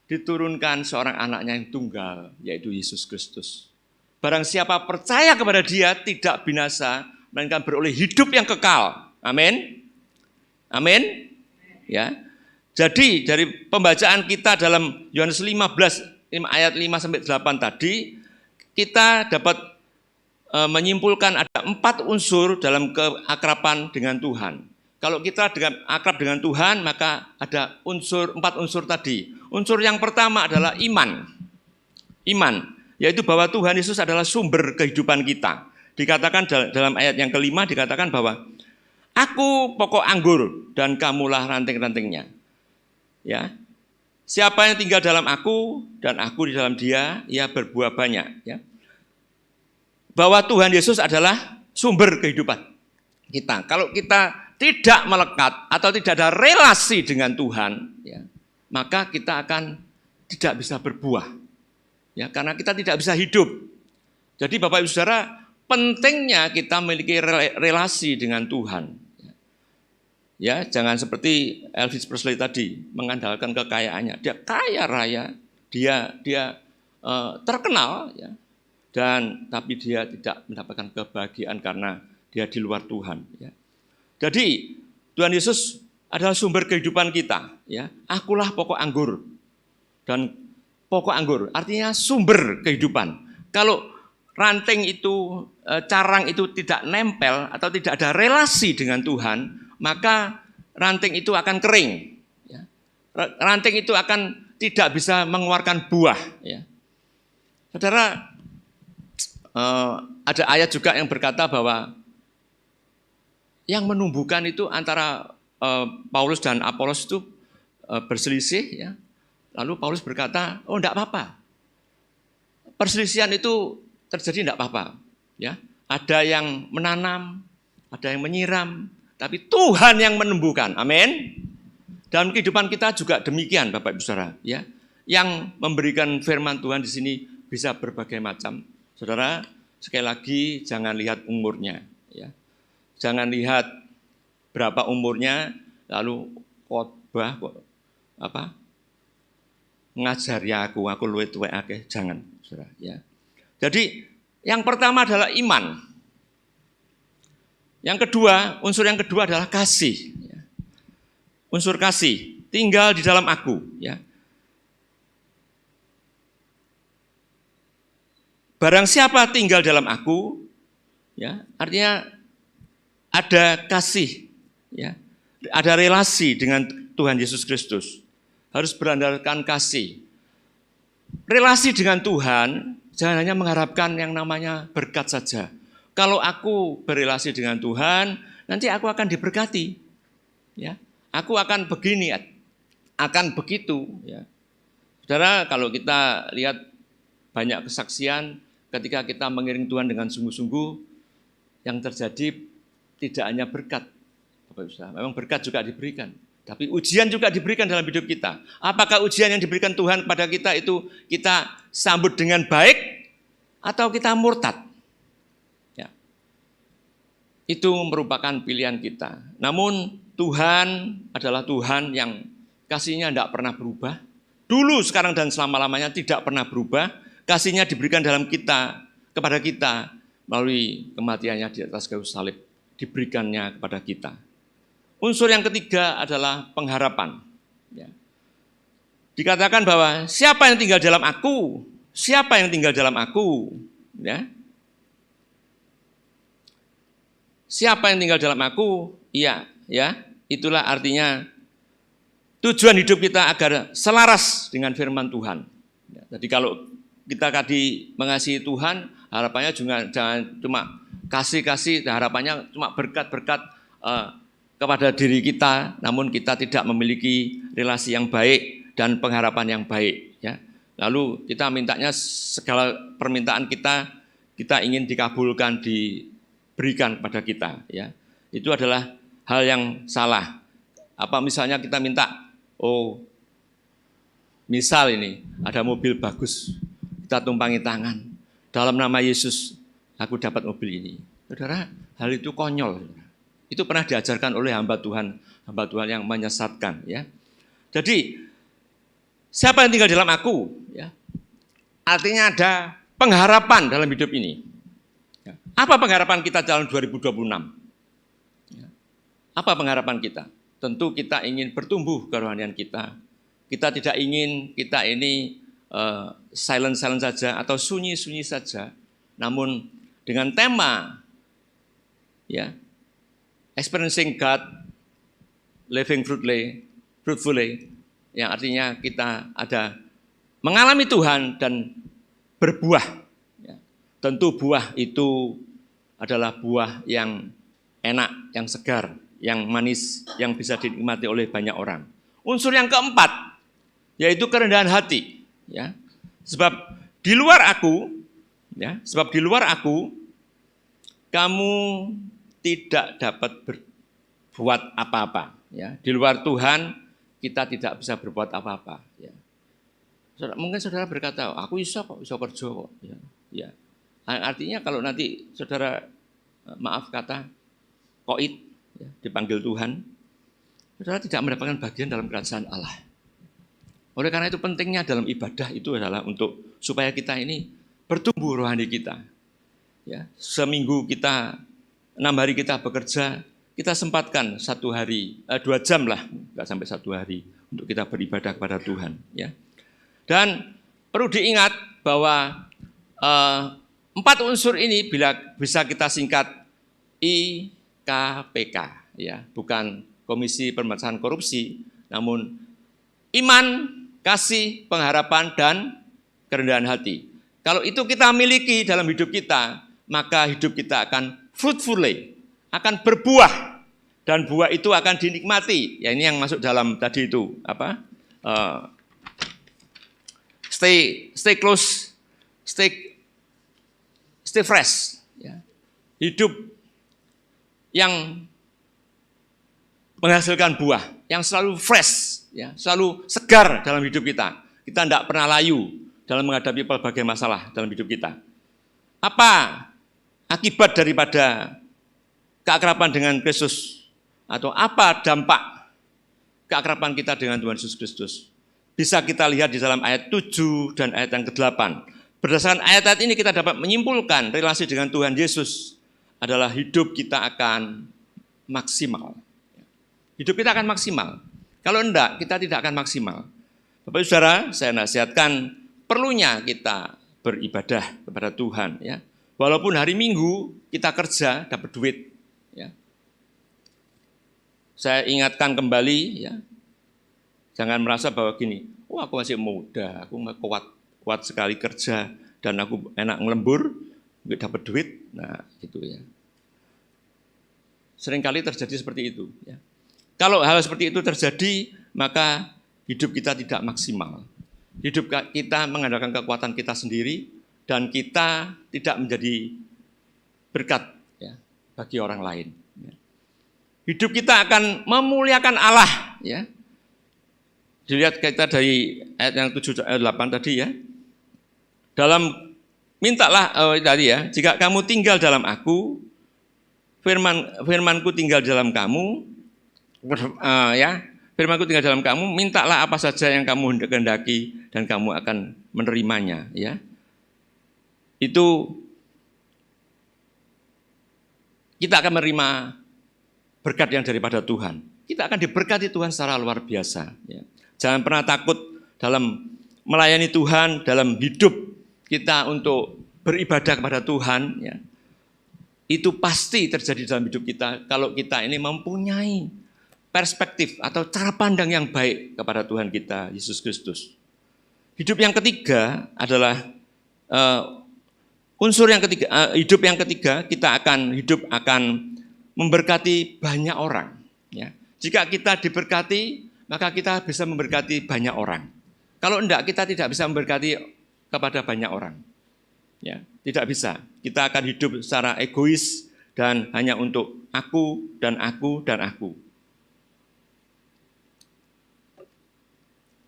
diturunkan seorang anaknya yang tunggal, yaitu Yesus Kristus. Barang siapa percaya kepada dia tidak binasa, melainkan beroleh hidup yang kekal. Amin. Amin. Ya. Jadi dari pembacaan kita dalam Yohanes 15 ayat 5 sampai 8 tadi, kita dapat menyimpulkan ada 4 unsur dalam keakraban dengan Tuhan. Kalau kita akrab dengan Tuhan, maka ada 4 unsur tadi. Unsur yang pertama adalah iman. Iman, yaitu bahwa Tuhan Yesus adalah sumber kehidupan kita. Dikatakan dalam ayat yang kelima dikatakan bahwa aku pokok anggur dan kamulah ranting-rantingnya. Ya. Siapa yang tinggal dalam aku dan aku di dalam dia, ia berbuah banyak. Ya. Bahwa Tuhan Yesus adalah sumber kehidupan kita. Kalau kita tidak melekat atau tidak ada relasi dengan Tuhan, ya, maka kita akan tidak bisa berbuah. Ya, karena kita tidak bisa hidup. Jadi Bapak Ibu Saudara, pentingnya kita memiliki relasi dengan Tuhan. Ya, jangan seperti Elvis Presley tadi mengandalkan kekayaannya. Dia kaya raya, dia terkenal, ya, dan tapi dia tidak mendapatkan kebahagiaan karena dia di luar Tuhan. Ya. Jadi Tuhan Yesus adalah sumber kehidupan kita. Ya, akulah pokok anggur dan pokok anggur artinya sumber kehidupan. Kalau ranting itu, carang itu tidak nempel atau tidak ada relasi dengan Tuhan, maka ranting itu akan kering. Ya. Ranting itu akan tidak bisa mengeluarkan buah. Ya. Saudara, ada ayat juga yang berkata bahwa yang menumbuhkan itu antara Paulus dan Apolos itu berselisih. Ya. Lalu Paulus berkata, oh enggak apa-apa. Perselisihan itu terjadi enggak apa-apa. Ya. Ada yang menanam, ada yang menyiram, tapi Tuhan yang menumbuhkan. Amin. Dalam kehidupan kita juga demikian, Bapak Ibu Saudara, ya. Yang memberikan firman Tuhan di sini bisa berbagai macam. Saudara, sekali lagi jangan lihat umurnya, ya. Jangan lihat berapa umurnya lalu khotbah ngajari aku luwih tuwek akeh, jangan, Saudara, ya. Jadi yang pertama adalah iman. Yang kedua, unsur yang kedua adalah kasih. Unsur kasih, tinggal di dalam aku. Ya. Barang siapa tinggal dalam aku, ya, artinya ada kasih, ya, ada relasi dengan Tuhan Yesus Kristus. Harus berandalkan kasih. Relasi dengan Tuhan, jangan hanya mengharapkan yang namanya berkat saja. Kalau aku berrelasi dengan Tuhan, nanti aku akan diberkati. Ya, aku akan begini, akan begitu. Ya. Saudara, kalau kita lihat banyak kesaksian ketika kita mengiring Tuhan dengan sungguh-sungguh, yang terjadi tidak hanya berkat. Memang berkat juga diberikan, tapi ujian juga diberikan dalam hidup kita. Apakah ujian yang diberikan Tuhan pada kita itu kita sambut dengan baik atau kita murtad? Itu merupakan pilihan kita. Namun Tuhan adalah Tuhan yang kasihnya tidak pernah berubah. Dulu, sekarang, dan selama-lamanya tidak pernah berubah. Kasihnya diberikan dalam kita, kepada kita, melalui kematiannya di atas kayu salib. Diberikannya kepada kita. Unsur yang ketiga adalah pengharapan. Ya. Dikatakan bahwa siapa yang tinggal dalam aku, siapa yang tinggal dalam aku, ya. Siapa yang tinggal dalam aku, iya, ya, itulah artinya tujuan hidup kita agar selaras dengan firman Tuhan. Ya, jadi kalau kita tadi mengasihi Tuhan, harapannya juga jangan cuma kasih-kasih, harapannya cuma berkat-berkat kepada diri kita, namun kita tidak memiliki relasi yang baik dan pengharapan yang baik. Ya. Lalu kita mintanya segala permintaan kita ingin dikabulkan, berikan kepada kita, ya. Itu adalah hal yang salah. Apa misalnya kita minta, misal ini ada mobil bagus, kita tumpangi tangan, dalam nama Yesus aku dapat mobil ini. Saudara, hal itu konyol. Itu pernah diajarkan oleh hamba Tuhan yang menyesatkan, ya. Jadi siapa yang tinggal dalam aku, ya, artinya ada pengharapan dalam hidup ini. Apa pengharapan kita dalam 2026? Apa pengharapan kita? Tentu kita ingin bertumbuh kerohanian kita. Kita tidak ingin kita ini silent saja atau sunyi saja. Namun dengan tema, ya, experiencing God, living fruitfully, yang artinya kita ada mengalami Tuhan dan berbuah. Tentu buah itu adalah buah yang enak, yang segar, yang manis, yang bisa dinikmati oleh banyak orang. Unsur yang keempat, yaitu kerendahan hati. Ya. Sebab di luar aku, kamu tidak dapat berbuat apa-apa. Ya. Di luar Tuhan, kita tidak bisa berbuat apa-apa. Ya. Mungkin saudara berkata, aku bisa kok, bisa kerja kok. Ya. Ya. Artinya kalau nanti saudara, maaf kata, koit, ya, dipanggil Tuhan, saudara tidak mendapatkan bagian dalam kerajaan Allah. Oleh karena itu pentingnya dalam ibadah itu adalah untuk supaya kita ini bertumbuh rohani kita. Ya, seminggu kita, 6 hari kita bekerja, kita sempatkan 1 hari, 2 jam lah, nggak sampai 1 hari untuk kita beribadah kepada Tuhan. Ya. Dan perlu diingat bahwa 4 unsur ini bisa kita singkat IKPK, ya, bukan Komisi Pemberantasan Korupsi, namun iman, kasih, pengharapan, dan kerendahan hati. Kalau itu kita miliki dalam hidup kita, maka hidup kita akan fruitfully, akan berbuah, dan buah itu akan dinikmati. Ya, ini yang masuk dalam tadi itu apa? Stay close, stay fresh, ya. Hidup yang menghasilkan buah, yang selalu fresh, ya, selalu segar dalam hidup kita. Kita tidak pernah layu dalam menghadapi berbagai masalah dalam hidup kita. Apa akibat daripada keakraban dengan Kristus? Atau apa dampak keakraban kita dengan Tuhan Yesus Kristus? Bisa kita lihat di dalam ayat 7 dan ayat yang ke-8. Berdasarkan ayat-ayat ini kita dapat menyimpulkan relasi dengan Tuhan Yesus adalah hidup kita akan maksimal. Hidup kita akan maksimal. Kalau enggak, kita tidak akan maksimal. Bapak Saudara, saya nasihatkan perlunya kita beribadah kepada Tuhan. Ya. Walaupun hari Minggu kita kerja, dapat duit. Ya. Saya ingatkan kembali, ya, jangan merasa bahwa gini, aku masih muda, aku kuat sekali kerja, dan aku enak ngelembur, nggak dapat duit, nah gitu ya. Seringkali terjadi seperti itu. Ya. Kalau hal seperti itu terjadi, maka hidup kita tidak maksimal. Hidup kita mengandalkan kekuatan kita sendiri, dan kita tidak menjadi berkat, ya, bagi orang lain. Ya. Hidup kita akan memuliakan Allah. Ya. Dilihat kita dari ayat yang 7 ayat 8 tadi, ya. Mintalah tadi, ya, jika kamu tinggal dalam aku, firmanku tinggal dalam kamu, ya, firmanku tinggal dalam kamu, mintalah apa saja yang kamu kehendaki dan kamu akan menerimanya, ya. Itu kita akan menerima berkat yang daripada Tuhan. Kita akan diberkati Tuhan secara luar biasa, ya. Jangan pernah takut dalam melayani Tuhan, dalam hidup kita untuk beribadah kepada Tuhan, ya. Itu pasti terjadi dalam hidup kita kalau kita ini mempunyai perspektif atau cara pandang yang baik kepada Tuhan kita, Yesus Kristus. Hidup yang ketiga adalah hidup yang ketiga, kita akan memberkati banyak orang. Ya. Jika kita diberkati, maka kita bisa memberkati banyak orang. Kalau enggak, kita tidak bisa memberkati kepada banyak orang. Ya, tidak bisa. Kita akan hidup secara egois dan hanya untuk aku dan aku dan aku.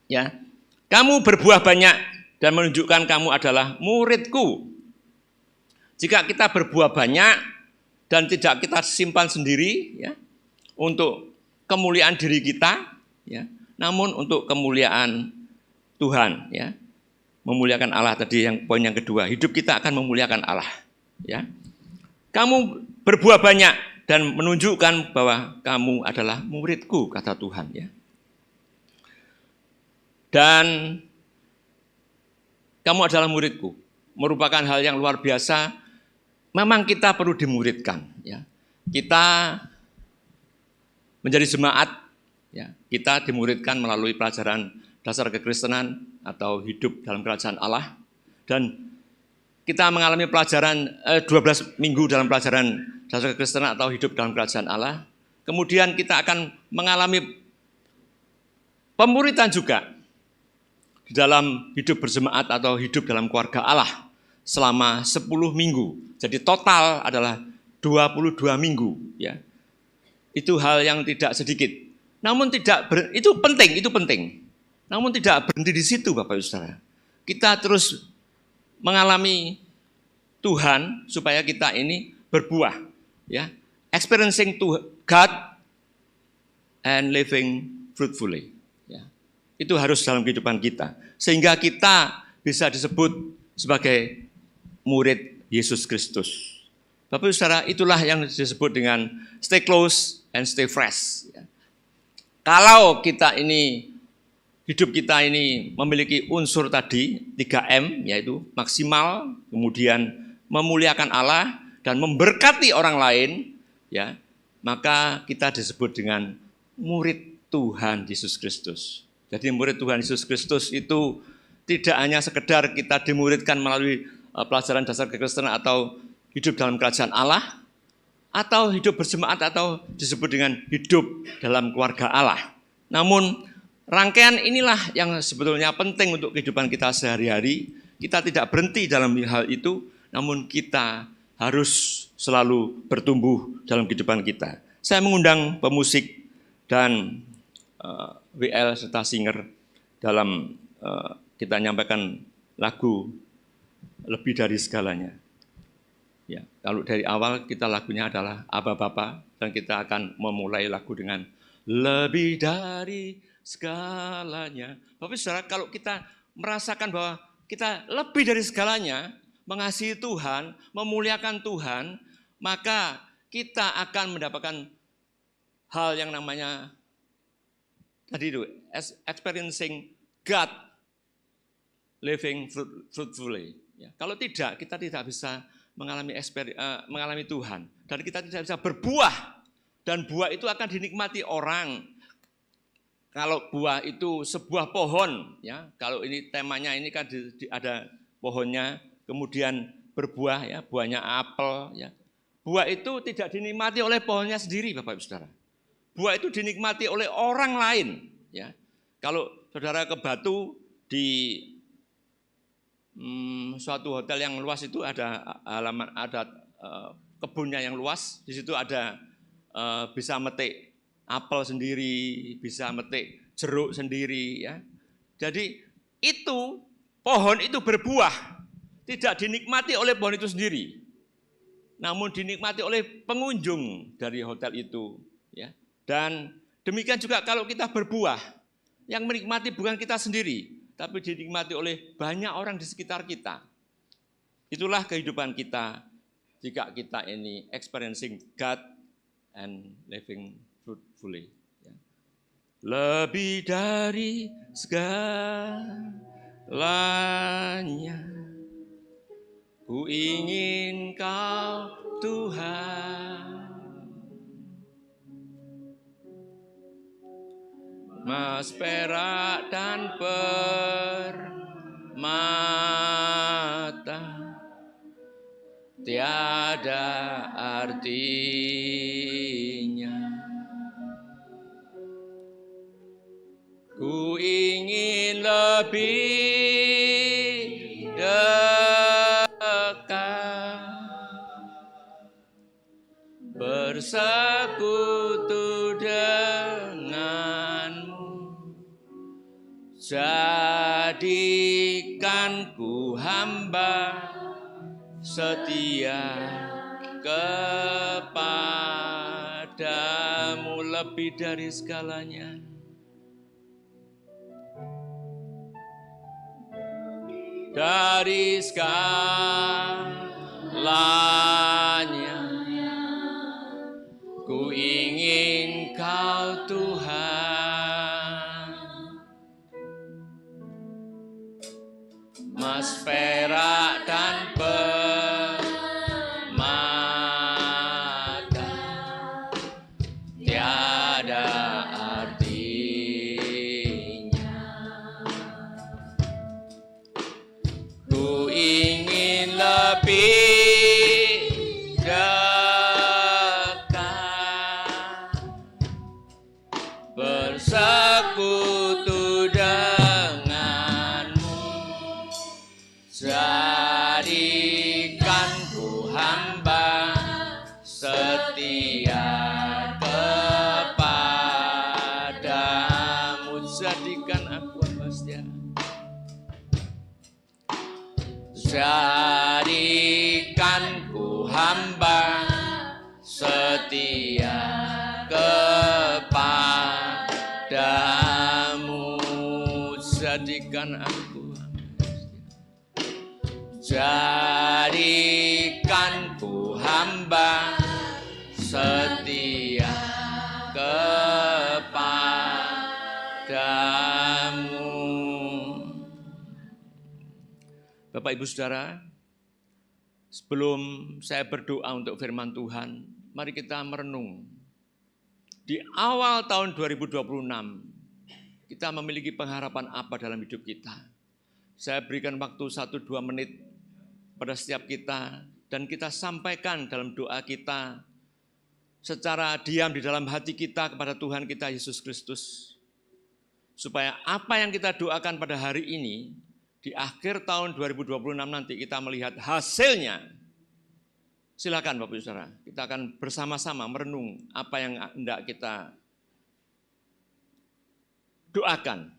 Ya, kamu berbuah banyak dan menunjukkan kamu adalah muridku. Jika kita berbuah banyak dan tidak kita simpan sendiri, ya, untuk kemuliaan diri kita, ya, namun untuk kemuliaan Tuhan, ya, memuliakan Allah tadi yang poin yang kedua, hidup kita akan memuliakan Allah, ya. Kamu berbuah banyak dan menunjukkan bahwa kamu adalah muridku, kata Tuhan, ya. Dan kamu adalah muridku, merupakan hal yang luar biasa. Memang kita perlu dimuridkan, ya. Kita menjadi jemaat, ya. Kita dimuridkan melalui pelajaran dasar kekristenan atau hidup dalam kerajaan Allah. Dan kita mengalami pelajaran 12 minggu dalam pelajaran dasar kekristenan atau hidup dalam kerajaan Allah. Kemudian kita akan mengalami pemuritan juga di dalam hidup berjemaat atau hidup dalam keluarga Allah selama 10 minggu. Jadi total adalah 22 minggu, ya. Itu hal yang tidak sedikit. Namun itu penting. Namun tidak berhenti di situ, Bapak Ibu Saudara. Kita terus mengalami Tuhan supaya kita ini berbuah, ya. Experiencing God and living fruitfully, ya. Itu harus dalam kehidupan kita sehingga kita bisa disebut sebagai murid Yesus Kristus. Bapak Ibu Saudara, itulah yang disebut dengan stay close and stay fresh, ya. Kalau kita ini, hidup kita ini memiliki unsur tadi 3M, yaitu maksimal, kemudian memuliakan Allah dan memberkati orang lain, ya, maka kita disebut dengan murid Tuhan Yesus Kristus. Jadi murid Tuhan Yesus Kristus itu tidak hanya sekedar kita dimuridkan melalui pelajaran dasar kekristenan atau hidup dalam kerajaan Allah, atau hidup berjemaat atau disebut dengan hidup dalam keluarga Allah. Namun rangkaian inilah yang sebetulnya penting untuk kehidupan kita sehari-hari. Kita tidak berhenti dalam hal itu, namun kita harus selalu bertumbuh dalam kehidupan kita. Saya mengundang pemusik dan WL serta singer dalam kita nyampaikan lagu Lebih Dari Segalanya. Ya, kalau dari awal kita lagunya adalah Aba Bapa, dan kita akan memulai lagu dengan lebih dari segalanya. Bapak Saudara, kalau kita merasakan bahwa kita lebih dari segalanya, mengasihi Tuhan, memuliakan Tuhan, maka kita akan mendapatkan hal yang namanya tadi itu, experiencing God living fruitfully. Ya, kalau tidak, kita tidak bisa mengalami Tuhan, dan kita tidak bisa berbuah, dan buah itu akan dinikmati orang. Kalau buah itu sebuah pohon, ya, kalau ini temanya ini kan ada pohonnya, kemudian berbuah, ya, buahnya apel, ya. Buah itu tidak dinikmati oleh pohonnya sendiri, Bapak Ibu Saudara. Buah itu dinikmati oleh orang lain, ya. Kalau saudara ke Batu di suatu hotel yang luas itu ada halaman, ada kebunnya yang luas, di situ ada bisa metik apel sendiri, bisa metik jeruk sendiri, ya. Jadi itu pohon itu berbuah, tidak dinikmati oleh pohon itu sendiri, namun dinikmati oleh pengunjung dari hotel itu, ya. Dan demikian juga kalau kita berbuah, yang menikmati bukan kita sendiri, tapi dinikmati oleh banyak orang di sekitar kita. Itulah kehidupan kita jika kita ini experiencing God and living fruitfully. Lebih dari segalanya, ku ingin Kau Tuhan, emas, perak, dan permata tiada artinya. Ku ingin lebih dekat, bersekutu denganmu, jadikan ku hamba setia kepadamu lebih dari segalanya. Dari segalanya, ku ingin Kau Tuhan, emas, perak, dan permata tiada artinya. Ku ingin Jadikanku hamba setia kepadamu. Jadikan aku Jadikanku hamba setia kepadamu. Bapak Ibu Saudara, sebelum saya berdoa untuk firman Tuhan, mari kita merenung. Di awal tahun 2026, kita memiliki pengharapan apa dalam hidup kita? Saya berikan waktu 1-2 menit pada setiap kita, dan kita sampaikan dalam doa kita secara diam di dalam hati kita kepada Tuhan kita Yesus Kristus. Supaya apa yang kita doakan pada hari ini, di akhir tahun 2026 nanti kita melihat hasilnya. Silakan Bapak Ibu Saudara, kita akan bersama-sama merenung apa yang hendak kita doakan.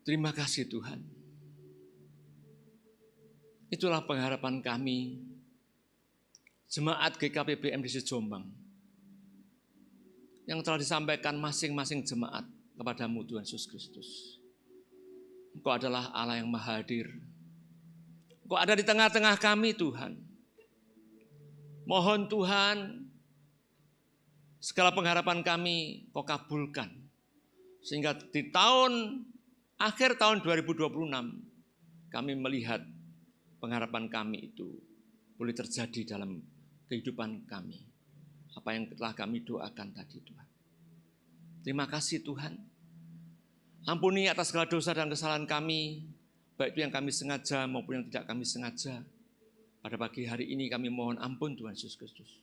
Terima kasih Tuhan. Itulah pengharapan kami, Jemaat GKP BMDC Jombang, yang telah disampaikan masing-masing jemaat kepadamu Tuhan Yesus Kristus. Engkau adalah Allah yang Maha Hadir. Engkau ada di tengah-tengah kami Tuhan. Mohon Tuhan, segala pengharapan kami Kau kabulkan. Sehingga di akhir tahun 2026, kami melihat pengharapan kami itu boleh terjadi dalam kehidupan kami. Apa yang telah kami doakan tadi Tuhan. Terima kasih Tuhan. Ampuni atas segala dosa dan kesalahan kami, baik itu yang kami sengaja maupun yang tidak kami sengaja. Pada pagi hari ini kami mohon ampun Tuhan Yesus Kristus.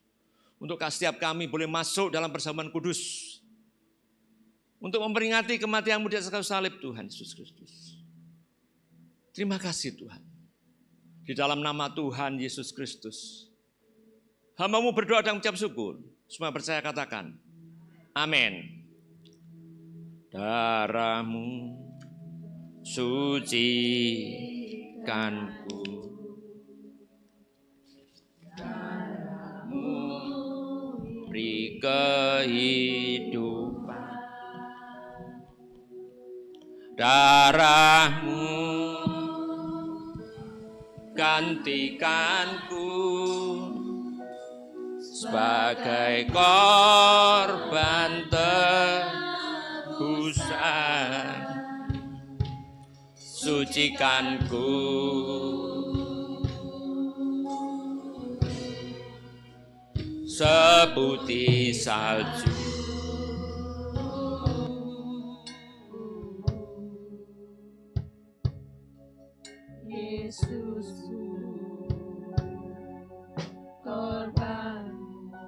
Untuk setiap kami boleh masuk dalam perjamuan kudus, untuk memperingati kematian-Mu di atas kayu salib Tuhan Yesus Kristus. Terima kasih Tuhan. Di dalam nama Tuhan Yesus Kristus, hamba-Mu berdoa dan mengucap syukur. Semua percaya katakan, amin. Darah-Mu sucikanku, darah-Mu beri kehidupan. Darah-Mu gantikanku sebagai korban tebusan. Sucikanku seputih salju. Yesusku, korban-Mu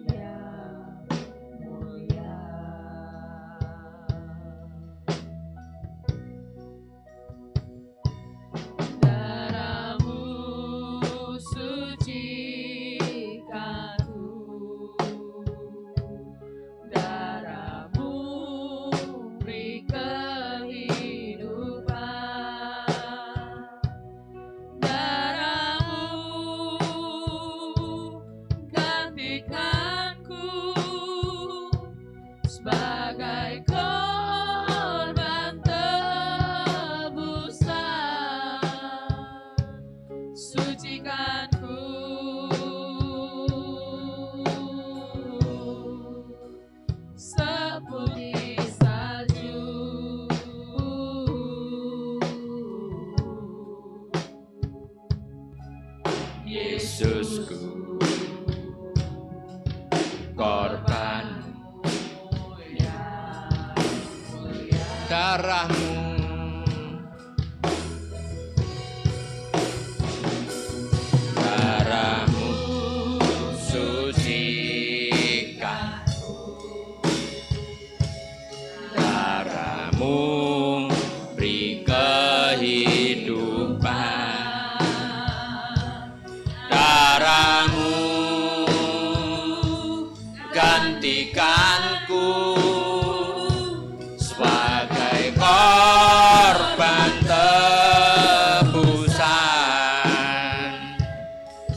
yang mulia. Darah-Mu sucikanku darahmu. Darahmu sucikan, darahmu beri kehidupan, darahmu gantikanku sebagai korban tebusan,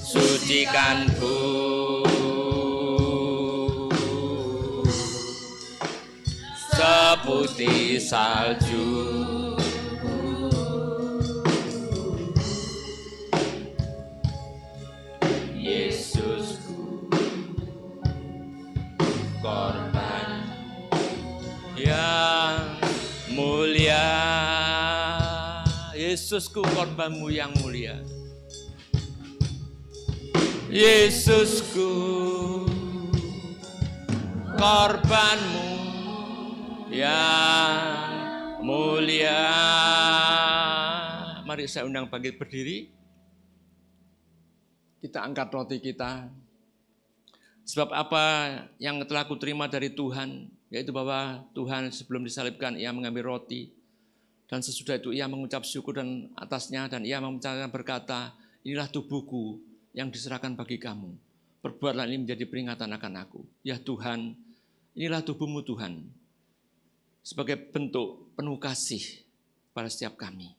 sucikanku seputih salju. Yesusku, korban yang mulia. Yesusku, korbanmu yang mulia. Yesusku, korbanmu yang mulia. Mari saya undang bangkit berdiri. Kita angkat roti kita. Sebab apa yang telah kuterima dari Tuhan, yaitu bahwa Tuhan sebelum disalibkan ia mengambil roti, dan sesudah itu ia mengucap syukur dan atasnya, dan ia mengucapkan berkata, inilah tubuhku yang diserahkan bagi kamu. Perbuatlah ini menjadi peringatan akan aku. Ya Tuhan, inilah tubuhmu Tuhan, sebagai bentuk penuh kasih pada setiap kami.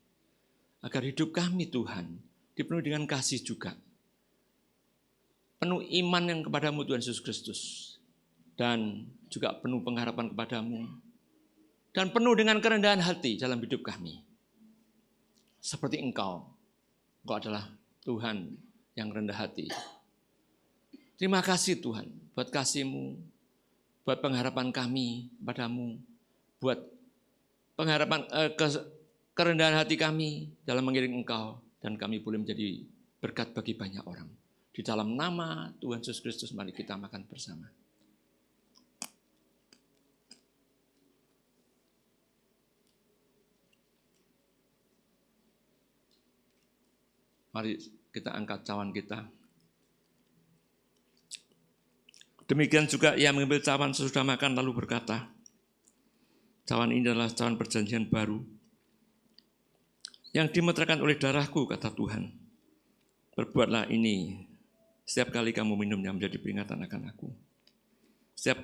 Agar hidup kami Tuhan dipenuhi dengan kasih juga. Penuh iman yang kepadamu Tuhan Yesus Kristus. Dan juga penuh pengharapan kepadamu. Dan penuh dengan kerendahan hati dalam hidup kami. Seperti Engkau adalah Tuhan yang rendah hati. Terima kasih Tuhan buat kasih-Mu, buat pengharapan kami kepadamu, buat pengharapan kerendahan hati kami dalam mengiring Engkau, dan kami boleh menjadi berkat bagi banyak orang. Di dalam nama Tuhan Yesus Kristus, mari kita makan bersama. Mari kita angkat cawan kita. Demikian juga ia mengambil cawan sesudah makan lalu berkata, cawan ini adalah cawan perjanjian baru yang dimeteraikan oleh darahku, kata Tuhan. Perbuatlah ini setiap kali kamu minumnya menjadi peringatan akan aku. Setiap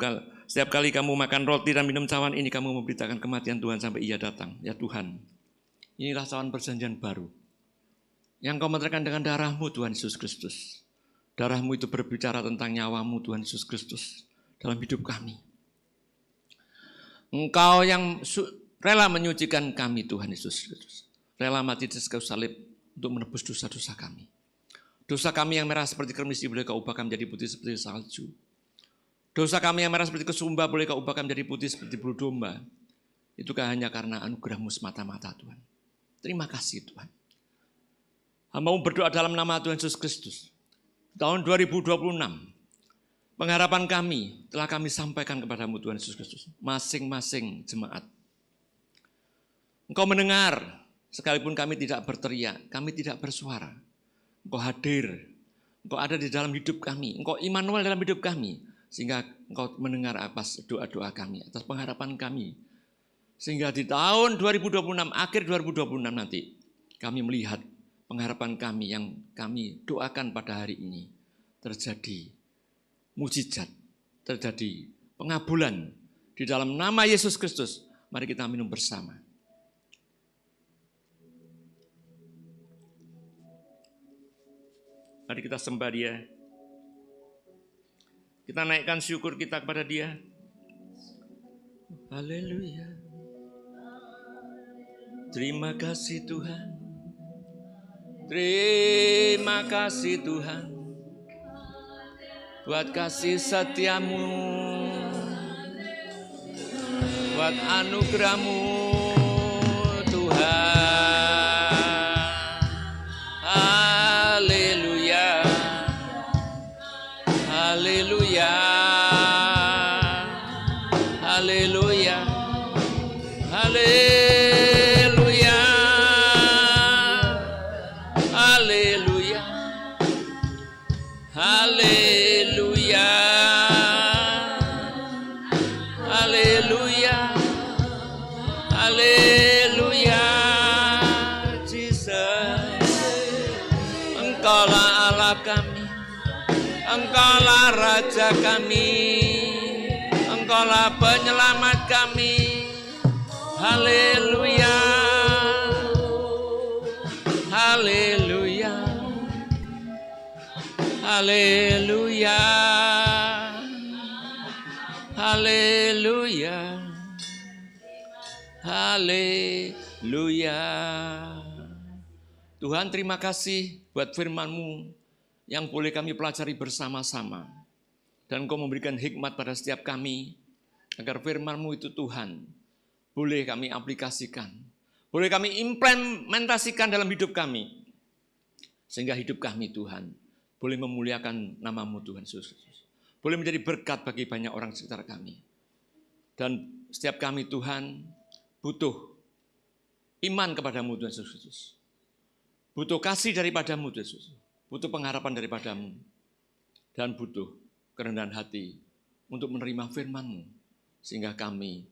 kali kamu makan roti dan minum cawan ini, kamu memberitakan kematian Tuhan sampai ia datang. Ya Tuhan, inilah cawan perjanjian baru yang kau meteraikan dengan darahmu Tuhan Yesus Kristus. Darahmu itu berbicara tentang nyawamu Tuhan Yesus Kristus dalam hidup kami. Engkau yang rela menyucikan kami Tuhan Yesus Kristus. Rela mati di kayu salib untuk menebus dosa-dosa kami. Dosa kami yang merah seperti kermis boleh kau ubahkan menjadi putih seperti salju. Dosa kami yang merah seperti kesumba boleh kau ubahkan menjadi putih seperti bulu domba. Itukah hanya karena anugerah-Mu semata-mata Tuhan. Terima kasih Tuhan. Hamba-Mu berdoa dalam nama Tuhan Yesus Kristus. Tahun 2026, pengharapan kami telah kami sampaikan kepadamu Tuhan Yesus Kristus. Masing-masing jemaat. Engkau mendengar, sekalipun kami tidak berteriak, kami tidak bersuara. Engkau hadir, Engkau ada di dalam hidup kami, Engkau Immanuel dalam hidup kami, sehingga Engkau mendengar atas doa-doa kami, atas pengharapan kami. Sehingga di tahun 2026, akhir 2026 nanti, kami melihat pengharapan kami yang kami doakan pada hari ini terjadi mujizat, terjadi pengabulan di dalam nama Yesus Kristus. Mari kita minum bersama. Mari kita sembah Dia. Kita naikkan syukur kita kepada Dia. Haleluya. Terima kasih Tuhan. Terima kasih Tuhan. Buat kasih setia-Mu. Buat anugerah-Mu Tuhan. Haleluya, haleluya, haleluya. Raja kami, Engkaulah penyelamat kami. Haleluya, haleluya, haleluya, haleluya, haleluya. Tuhan, terima kasih buat firman-Mu yang boleh kami pelajari bersama-sama. Dan Engkau memberikan hikmat pada setiap kami, agar firman-Mu itu Tuhan, boleh kami aplikasikan, boleh kami implementasikan dalam hidup kami. Sehingga hidup kami Tuhan, boleh memuliakan nama-Mu Tuhan Yesus. Boleh menjadi berkat bagi banyak orang sekitar kami. Dan setiap kami Tuhan, butuh iman kepada-Mu Tuhan Yesus. Butuh kasih daripada-Mu Tuhan Yesus. Butuh pengharapan daripada-Mu. Dan butuh kerendahan hati untuk menerima firman-Mu. Sehingga kami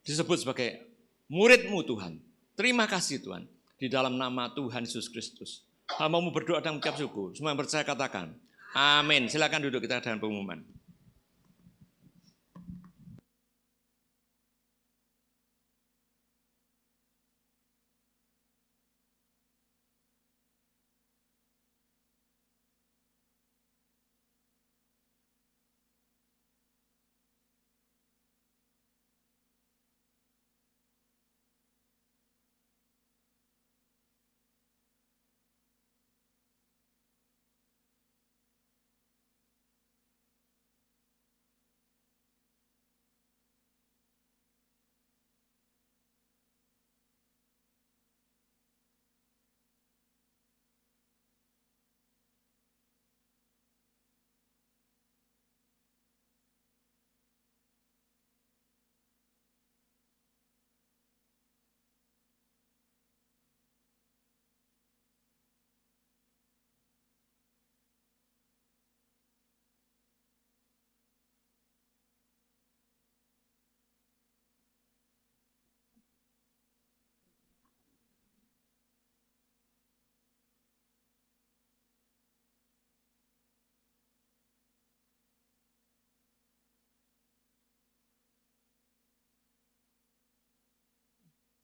disebut sebagai murid-Mu Tuhan. Terima kasih Tuhan. Di dalam nama Tuhan Yesus Kristus. Hamba-Mu berdoa dan mengucap syukur. Semua yang percaya katakan amin. Silakan duduk, kita dengan pengumuman.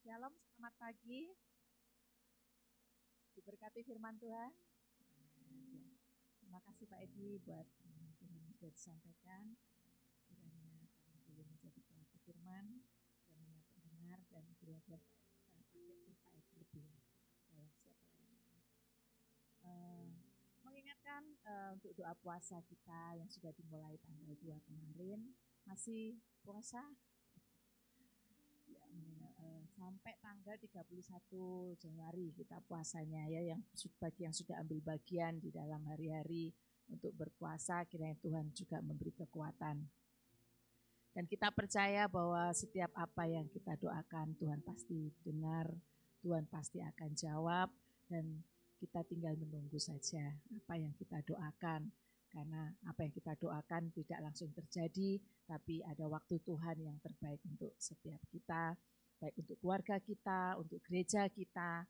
Shalom, selamat pagi. Diberkati firman Tuhan. Terima kasih Pak Edi buat firman Tuhan yang sudah disampaikan. Kiranya kami boleh menjadi pelaku firman, kiranya pendengar, dan kiranya Tuhan pakai Pak Edi lebih dalam setiap pelayanannya. Mengingatkan untuk doa puasa kita yang sudah dimulai tanggal 2 kemarin, masih puasa sampai tanggal 31 Januari kita puasanya ya, yang bagi yang sudah ambil bagian di dalam hari-hari untuk berpuasa, kiranya Tuhan juga memberi kekuatan. Dan kita percaya bahwa setiap apa yang kita doakan Tuhan pasti dengar, Tuhan pasti akan jawab, dan kita tinggal menunggu saja apa yang kita doakan. Karena apa yang kita doakan tidak langsung terjadi, tapi ada waktu Tuhan yang terbaik untuk setiap kita, baik untuk keluarga kita, untuk gereja kita,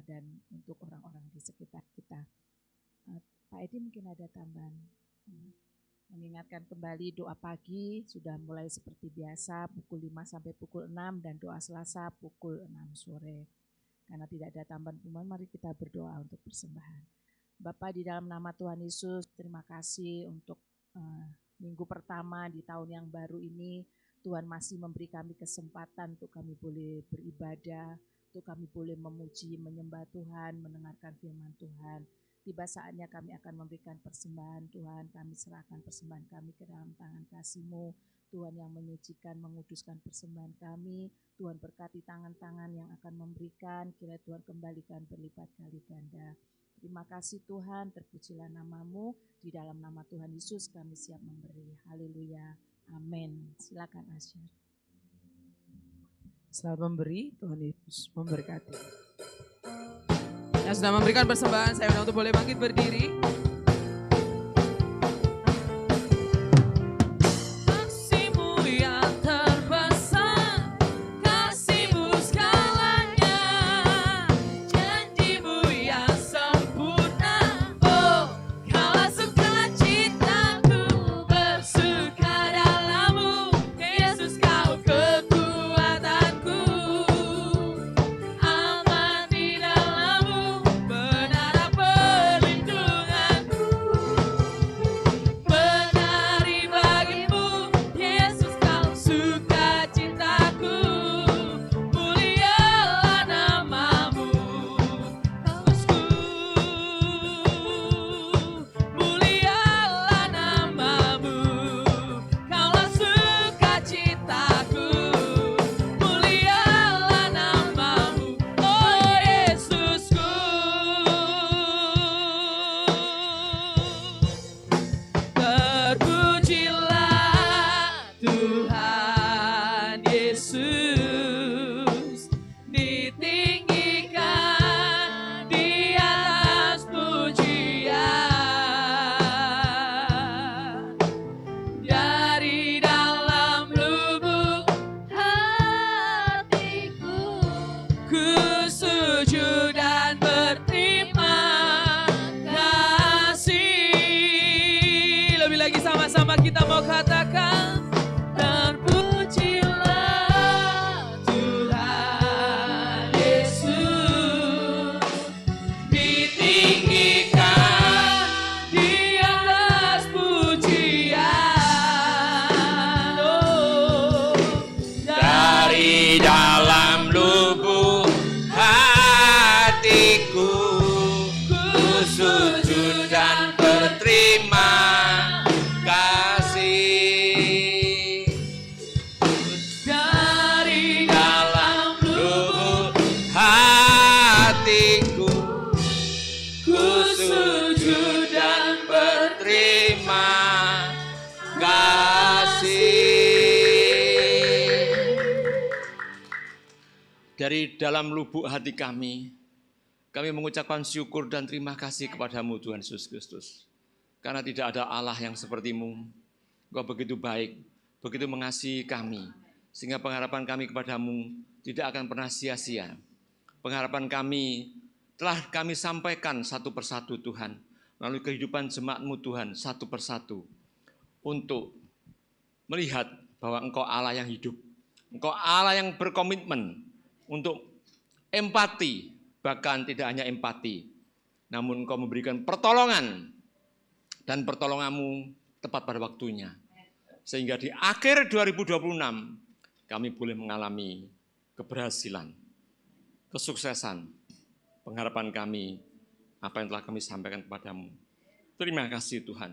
dan untuk orang-orang di sekitar kita. Pak Edi mungkin ada tambahan. Mengingatkan kembali doa pagi sudah mulai seperti biasa pukul 5 sampai pukul 6 dan doa Selasa pukul 6 sore. Karena tidak ada tambahan pengumuman, mari kita berdoa untuk persembahan. Bapa, di dalam nama Tuhan Yesus, terima kasih untuk minggu pertama di tahun yang baru ini. Tuhan masih memberi kami kesempatan untuk kami boleh beribadah, untuk kami boleh memuji, menyembah Tuhan, mendengarkan firman Tuhan. Tiba saatnya kami akan memberikan persembahan Tuhan. Kami serahkan persembahan kami ke dalam tangan kasih-Mu. Tuhan yang menyucikan, menguduskan persembahan kami. Tuhan berkati tangan-tangan yang akan memberikan. Kiranya Tuhan kembalikan berlipat kali ganda. Terima kasih Tuhan, terpujilah nama-Mu. Di dalam nama Tuhan Yesus kami siap memberi. Haleluya. Amin. Silakan Asyar. Selamat memberi, Tuhan Yesus memberkati. Yang sudah memberikan persembahan, saya undang untuk boleh bangkit berdiri. Sukacitaku Dari dalam lubuk hati kami mengucapkan syukur dan terima kasih kepadamu Tuhan Yesus Kristus. Karena tidak ada Allah yang sepertimu. Engkau begitu baik, begitu mengasihi kami. Sehingga pengharapan kami kepadamu tidak akan pernah sia-sia. Pengharapan kami telah kami sampaikan satu persatu Tuhan. Melalui kehidupan jemaat-Mu Tuhan satu persatu. Untuk melihat bahwa Engkau Allah yang hidup. Engkau Allah yang berkomitmen untuk empati, bahkan tidak hanya empati, namun Engkau memberikan pertolongan, dan pertolongan-Mu tepat pada waktunya. Sehingga di akhir 2026, kami boleh mengalami keberhasilan, kesuksesan, pengharapan kami, apa yang telah kami sampaikan kepadamu. Terima kasih Tuhan,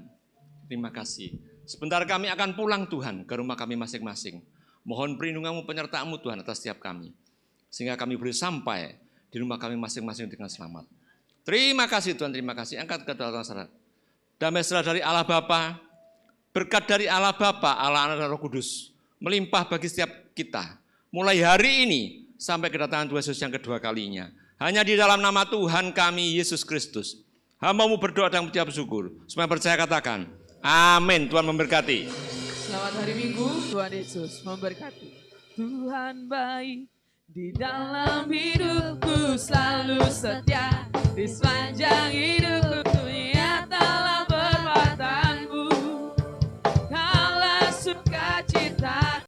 terima kasih. Sebentar kami akan pulang Tuhan ke rumah kami masing-masing. Mohon perlindungan-Mu, penyertaan-Mu Tuhan atas setiap kami. Sehingga kami boleh sampai di rumah kami masing-masing dengan selamat. Terima kasih Tuhan, terima kasih. Angkat kedua tangan. Damai sejahtera dari Allah Bapa, berkat dari Allah Bapa, Allah Anak dan Roh Kudus, melimpah bagi setiap kita. Mulai hari ini sampai kedatangan Tuhan Yesus yang kedua kalinya. Hanya di dalam nama Tuhan kami, Yesus Kristus. Hamba-Mu berdoa dan mengucap syukur. Semua percaya katakan, amin. Tuhan memberkati. Selamat hari Minggu, Tuhan Yesus memberkati. Tuhan baik. Di dalam hidupku selalu setia, di